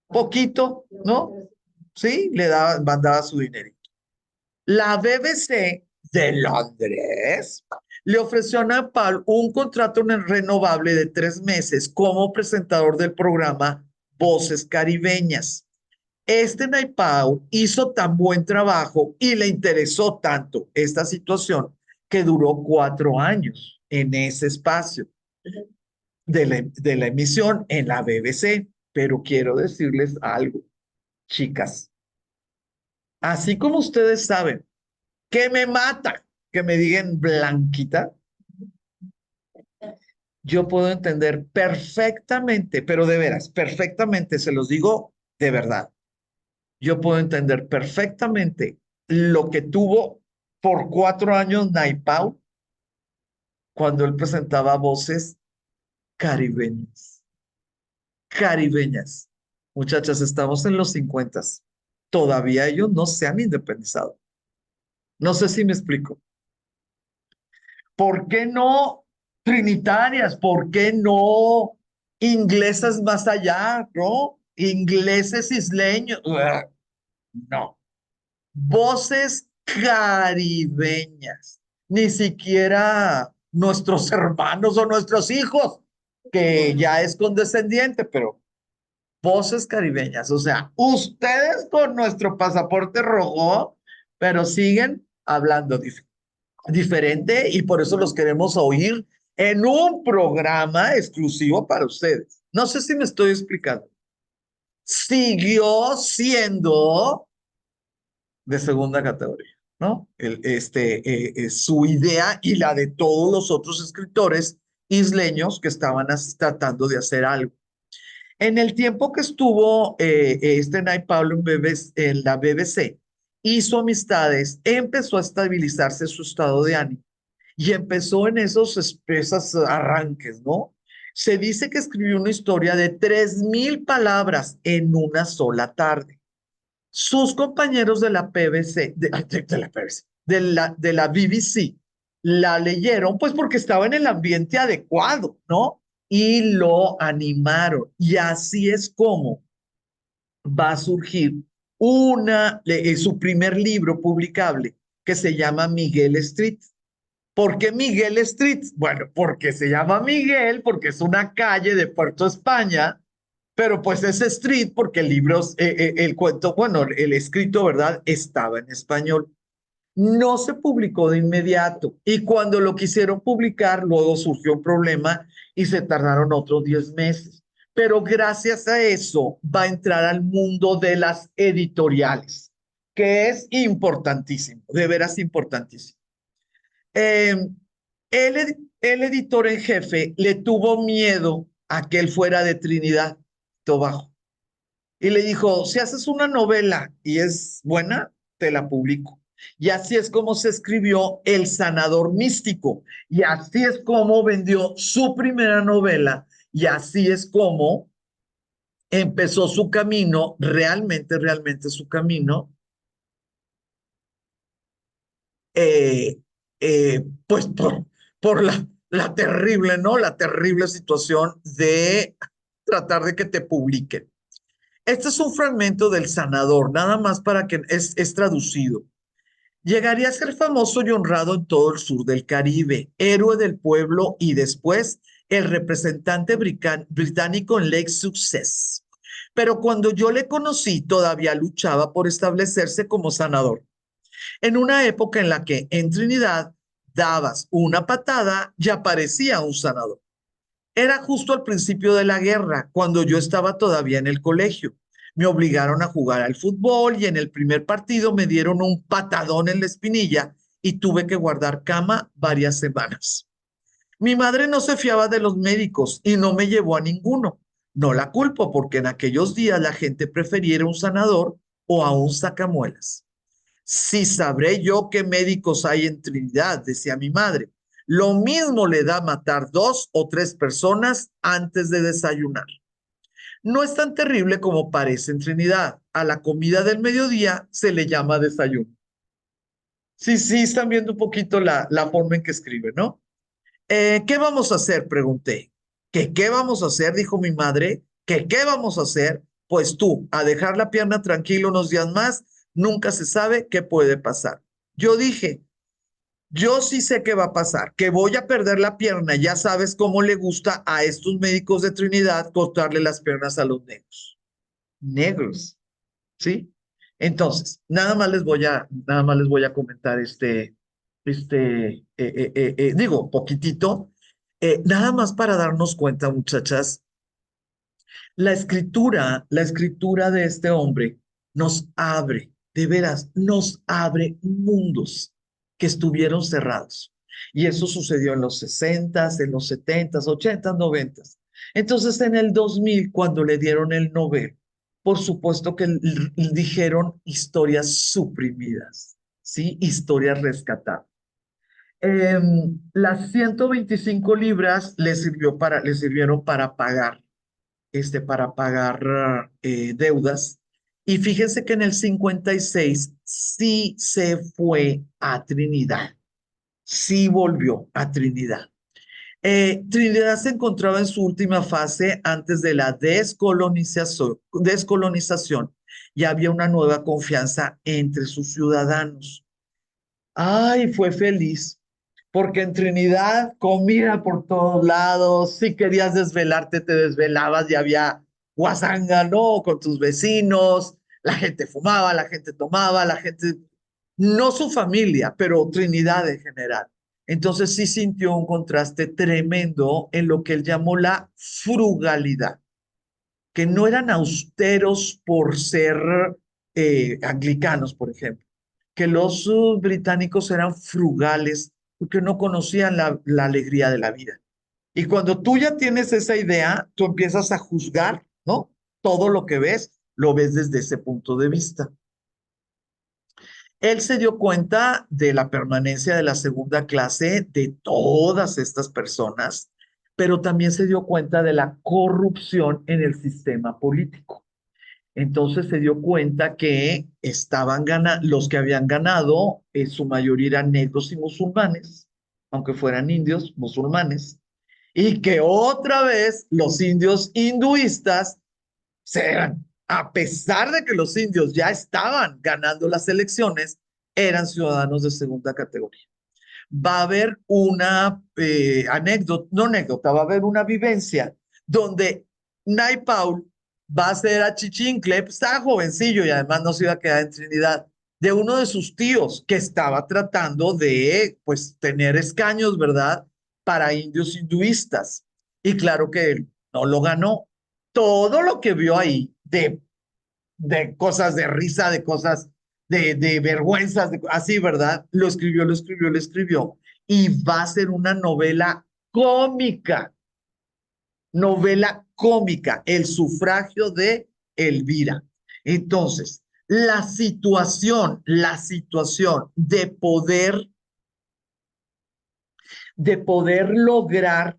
Speaker 1: poquito, ¿no? Sí, le daba, mandaba su dinerito. La BBC de Londres le ofreció a Nepal un contrato renovable de 3 meses como presentador del programa Voces Caribeñas. Este Naipao hizo tan buen trabajo y le interesó tanto esta situación que duró 4 años en ese espacio de la emisión en la BBC. Pero quiero decirles algo, chicas. Así como ustedes saben que me mata que me digan blanquita, yo puedo entender perfectamente, pero de veras, perfectamente, se los digo de verdad. Yo puedo entender perfectamente lo que tuvo por 4 años Naipau cuando él presentaba voces caribeñas. Caribeñas. Muchachas, estamos en los 50. Todavía ellos no se han independizado. No sé si me explico. ¿Por qué no trinitarias? ¿Por qué no inglesas más allá? ¿No? Ingleses isleños. No. Voces caribeñas. Ni siquiera nuestros hermanos o nuestros hijos, que ya es condescendiente, pero voces caribeñas. O sea, ustedes con nuestro pasaporte rojo, pero siguen hablando diferente y por eso los queremos oír en un programa exclusivo para ustedes. No sé si me estoy explicando. Siguió siendo de segunda categoría, ¿no? Su idea y la de todos los otros escritores isleños que estaban tratando de hacer algo. En el tiempo que estuvo Night Pablo en la BBC, hizo amistades, empezó a estabilizarse su estado de ánimo y empezó en esos arranques, ¿no? Se dice que escribió una historia de 3.000 palabras en una sola tarde. Sus compañeros de la PBC, de la PBC, de la BBC, la leyeron pues porque estaba en el ambiente adecuado, ¿no? Y lo animaron. Y así es como va a surgir su primer libro publicable que se llama Miguel Street. ¿Por qué Miguel Street? Bueno, porque se llama Miguel, porque es una calle de Puerto España, pero pues es Street porque el cuento, bueno, el escrito, ¿verdad? Estaba en español. No se publicó de inmediato y cuando lo quisieron publicar, luego surgió un problema y se tardaron otros 10 meses. Pero gracias a eso va a entrar al mundo de las editoriales, que es importantísimo, de veras importantísimo. Eh, el editor en jefe le tuvo miedo a que él fuera de Trinidad Tobago y le dijo, si haces una novela y es buena, te la publico. Y así es como se escribió El Sanador Místico. Y así es como vendió su primera novela. Y así es como empezó su camino, realmente, realmente su camino, eh, pues por la terrible, ¿no? La terrible situación de tratar de que te publiquen. Este es un fragmento del Sanador, nada más para que es traducido. Llegaría a ser famoso y honrado en todo el sur del Caribe, héroe del pueblo y después el representante británico en Lake Success. Pero cuando yo le conocí, todavía luchaba por establecerse como sanador. En una época en la que en Trinidad dabas una patada y aparecía un sanador. Era justo al principio de la guerra, cuando yo estaba todavía en el colegio. Me obligaron a jugar al fútbol y en el primer partido me dieron un patadón en la espinilla y tuve que guardar cama varias semanas. Mi madre no se fiaba de los médicos y no me llevó a ninguno. No la culpo porque en aquellos días la gente prefería un sanador o a un sacamuelas. Si sabré yo qué médicos hay en Trinidad, decía mi madre. Lo mismo le da matar 2 o 3 personas antes de desayunar. No es tan terrible como parece en Trinidad. A la comida del mediodía se le llama desayuno. Sí, sí, están viendo un poquito la forma en que escribe, ¿no? ¿Qué vamos a hacer? Pregunté. ¿Qué qué vamos a hacer? Dijo mi madre. ¿Qué qué vamos a hacer? Pues tú, a dejar la pierna tranquila unos días más, nunca se sabe qué puede pasar. Yo dije, yo sí sé qué va a pasar, que voy a perder la pierna. Ya sabes cómo le gusta a estos médicos de Trinidad cortarle las piernas a los negros. Negros, ¿sí? Entonces, nada más les voy a comentar digo, poquitito, nada más para darnos cuenta, muchachas, la escritura de este hombre nos abre, de veras, nos abre mundos que estuvieron cerrados. Y eso sucedió en los 60, en los 70, 80, 90. Entonces, en el 2000, cuando le dieron el Nobel, por supuesto que dijeron historias suprimidas, ¿sí? Historias rescatadas. Las 125 libras le sirvieron para pagar deudas. Y fíjense que en el 56 sí se fue a Trinidad, sí volvió a Trinidad. Trinidad se encontraba en su última fase antes de la descolonización y había una nueva confianza entre sus ciudadanos. Ay, fue feliz, porque en Trinidad comida por todos lados, si querías desvelarte, te desvelabas y había guasanga, ¿no? Con tus vecinos, la gente fumaba, la gente tomaba, la gente, no su familia, pero Trinidad en general. Entonces sí sintió un contraste tremendo en lo que él llamó la frugalidad, que no eran austeros por ser anglicanos, por ejemplo, que los británicos eran frugales porque no conocían la alegría de la vida. Y cuando tú ya tienes esa idea, tú empiezas a juzgar, ¿no? Todo lo que ves, lo ves desde ese punto de vista. Él se dio cuenta de la permanencia de la segunda clase de todas estas personas, pero también se dio cuenta de la corrupción en el sistema político. Entonces se dio cuenta que los que habían ganado, en su mayoría eran negros y musulmanes, aunque fueran indios musulmanes, y que otra vez los indios hinduistas a pesar de que los indios ya estaban ganando las elecciones, eran ciudadanos de segunda categoría. Va a haber una anécdota, no anécdota, va a haber una vivencia donde Naipaul va a ser a Chichincle, pues, estaba jovencillo y además no se iba a quedar en Trinidad, de uno de sus tíos que estaba tratando de, pues, tener escaños, ¿verdad?, para indios hinduistas. Y claro que él no lo ganó. Todo lo que vio ahí de cosas de risa, de cosas de vergüenzas, así, ¿verdad? Lo escribió, lo escribió, lo escribió. Y va a ser una novela cómica, El sufragio de Elvira. Entonces, la situación de poder lograr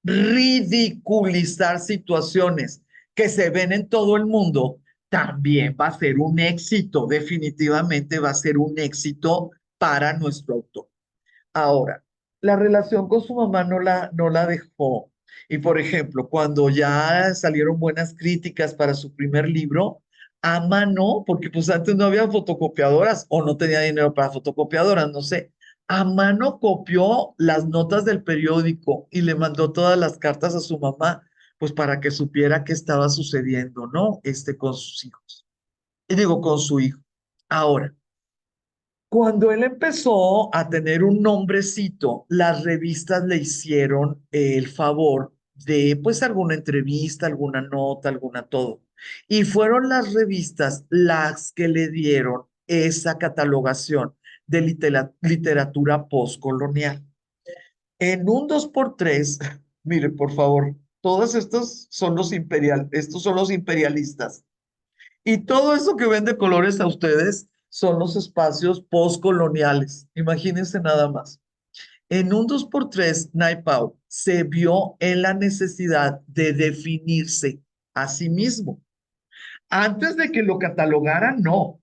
Speaker 1: ridiculizar situaciones que se ven en todo el mundo, también va a ser un éxito, definitivamente va a ser un éxito para nuestro autor. Ahora, la relación con su mamá no la dejó. Y por ejemplo, cuando ya salieron buenas críticas para su primer libro, a mano, porque pues antes no había fotocopiadoras o no tenía dinero para fotocopiadoras, no sé, a mano copió las notas del periódico y le mandó todas las cartas a su mamá, pues para que supiera qué estaba sucediendo, ¿no? Con sus hijos. Y digo, con su hijo. Ahora, cuando él empezó a tener un nombrecito, las revistas le hicieron el favor de pues alguna entrevista, alguna nota, alguna todo. Y fueron las revistas las que le dieron esa catalogación de literatura postcolonial. En un dos por tres, mire, por favor, todos estos son estos son los imperialistas. Y todo eso que ven de colores a ustedes son los espacios postcoloniales. Imagínense nada más. En un dos por tres, Naipaul se vio en la necesidad de definirse a sí mismo. Antes de que lo catalogaran, no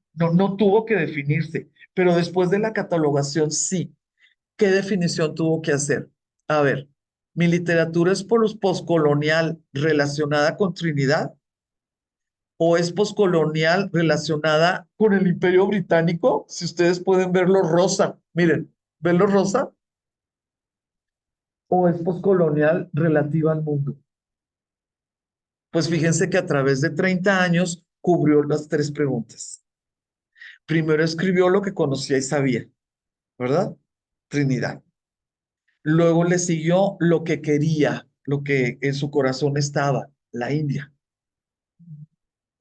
Speaker 1: tuvo que definirse, pero después de la catalogación, sí. ¿Qué definición tuvo que hacer? A ver, mi literatura es por los postcolonial relacionada con Trinidad o es postcolonial relacionada con el Imperio Británico. Si ustedes pueden verlo rosa, miren, ¿verlo rosa? ¿O es postcolonial relativa al mundo? Pues fíjense que a través de 30 años cubrió las tres preguntas. Primero escribió lo que conocía y sabía, ¿verdad? Trinidad. Luego le siguió lo que quería, lo que en su corazón estaba, la India.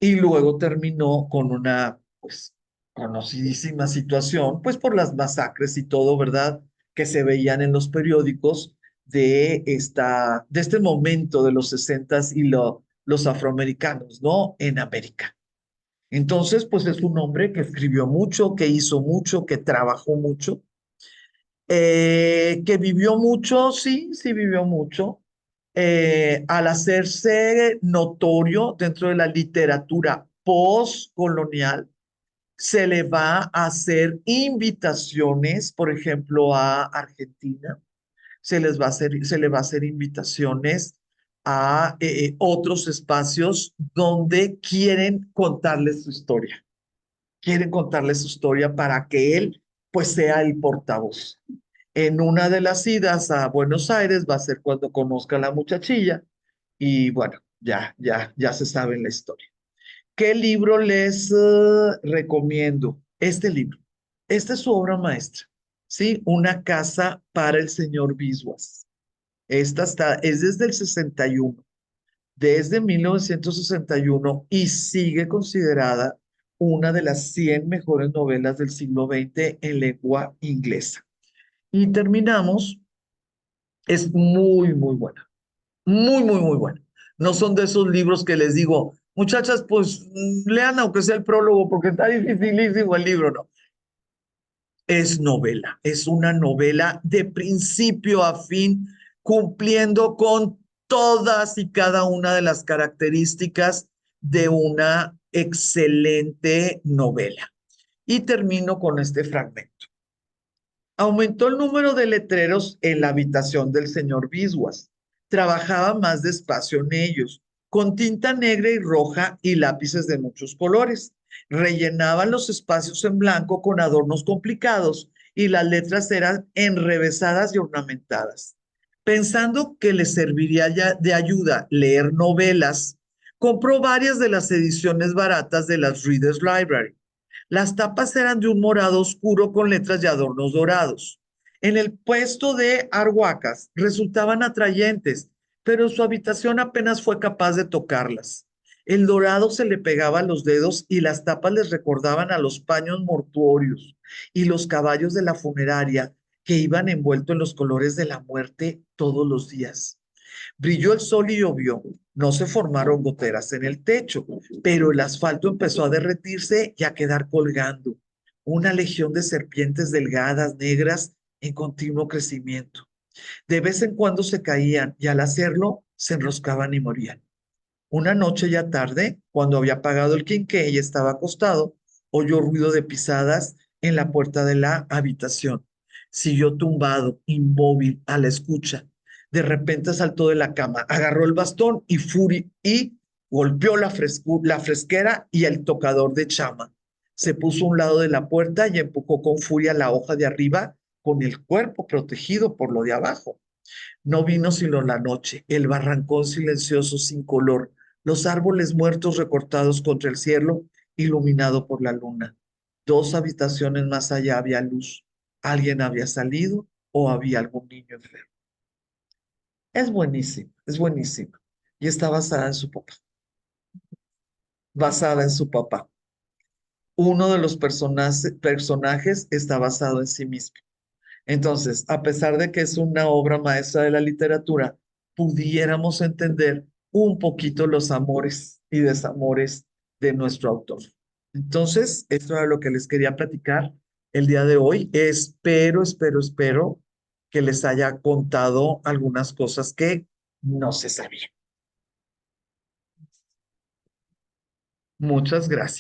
Speaker 1: Y luego terminó con una, pues, conocidísima situación, pues por las masacres y todo, ¿verdad? Que se veían en los periódicos de este momento de los sesentas y los afroamericanos, ¿no? En América. Entonces, pues es un hombre que escribió mucho, que hizo mucho, que trabajó mucho, que vivió mucho, sí, sí vivió mucho, al hacerse notorio dentro de la literatura postcolonial, se le va a hacer invitaciones, por ejemplo, a Argentina, se le va a hacer invitaciones a otros espacios donde quieren contarle su historia para que él pues sea el portavoz. En una de las idas a Buenos Aires va a ser cuando conozca a la muchachilla y bueno, ya se sabe la historia. ¿Qué libro les recomiendo? Este libro. Esta es su obra maestra, ¿sí? Una casa para el señor Biswas. Es desde el 61, desde 1961 y sigue considerada una de las 100 mejores novelas del siglo XX en lengua inglesa. Y terminamos, es muy buena, muy buena. No son de esos libros que les digo, muchachas, pues lean aunque sea el prólogo porque está dificilísimo el libro, no. Es novela, es una novela de principio a fin, cumpliendo con todas y cada una de las características de una excelente novela. Y termino con este fragmento. Aumentó el número de letreros en la habitación del señor Biswas. Trabajaba más despacio en ellos, con tinta negra y roja y lápices de muchos colores. Rellenaban los espacios en blanco con adornos complicados y las letras eran enrevesadas y ornamentadas. Pensando que le serviría ya de ayuda leer novelas, compró varias de las ediciones baratas de las Reader's Library. Las tapas eran de un morado oscuro con letras y adornos dorados. En el puesto de arhuacas resultaban atrayentes, pero su habitación apenas fue capaz de tocarlas. El dorado se le pegaba a los dedos y las tapas les recordaban a los paños mortuorios y los caballos de la funeraria que iban envueltos en los colores de la muerte todos los días. Brilló el sol y llovió. No se formaron goteras en el techo, pero el asfalto empezó a derretirse y a quedar colgando. Una legión de serpientes delgadas, negras, en continuo crecimiento. De vez en cuando se caían y al hacerlo se enroscaban y morían. Una noche ya tarde, cuando había apagado el quinqué y estaba acostado, oyó ruido de pisadas en la puerta de la habitación. Siguió tumbado, inmóvil, a la escucha. De repente saltó de la cama, agarró el bastón y golpeó la fresquera y el tocador de chama. Se puso a un lado de la puerta y empujó con furia la hoja de arriba con el cuerpo protegido por lo de abajo. No vino sino la noche, el barrancón silencioso sin color, los árboles muertos recortados contra el cielo, iluminado por la luna. 2 habitaciones más allá había luz. ¿Alguien había salido o había algún niño enfermo? Es buenísimo, es buenísimo. Y está basada en su papá, basada en su papá. Uno de los personajes está basado en sí mismo. Entonces, a pesar de que es una obra maestra de la literatura, pudiéramos entender un poquito los amores y desamores de nuestro autor. Entonces, esto era lo que les quería platicar el día de hoy. Espero que les haya contado algunas cosas que no se sabían. Muchas gracias.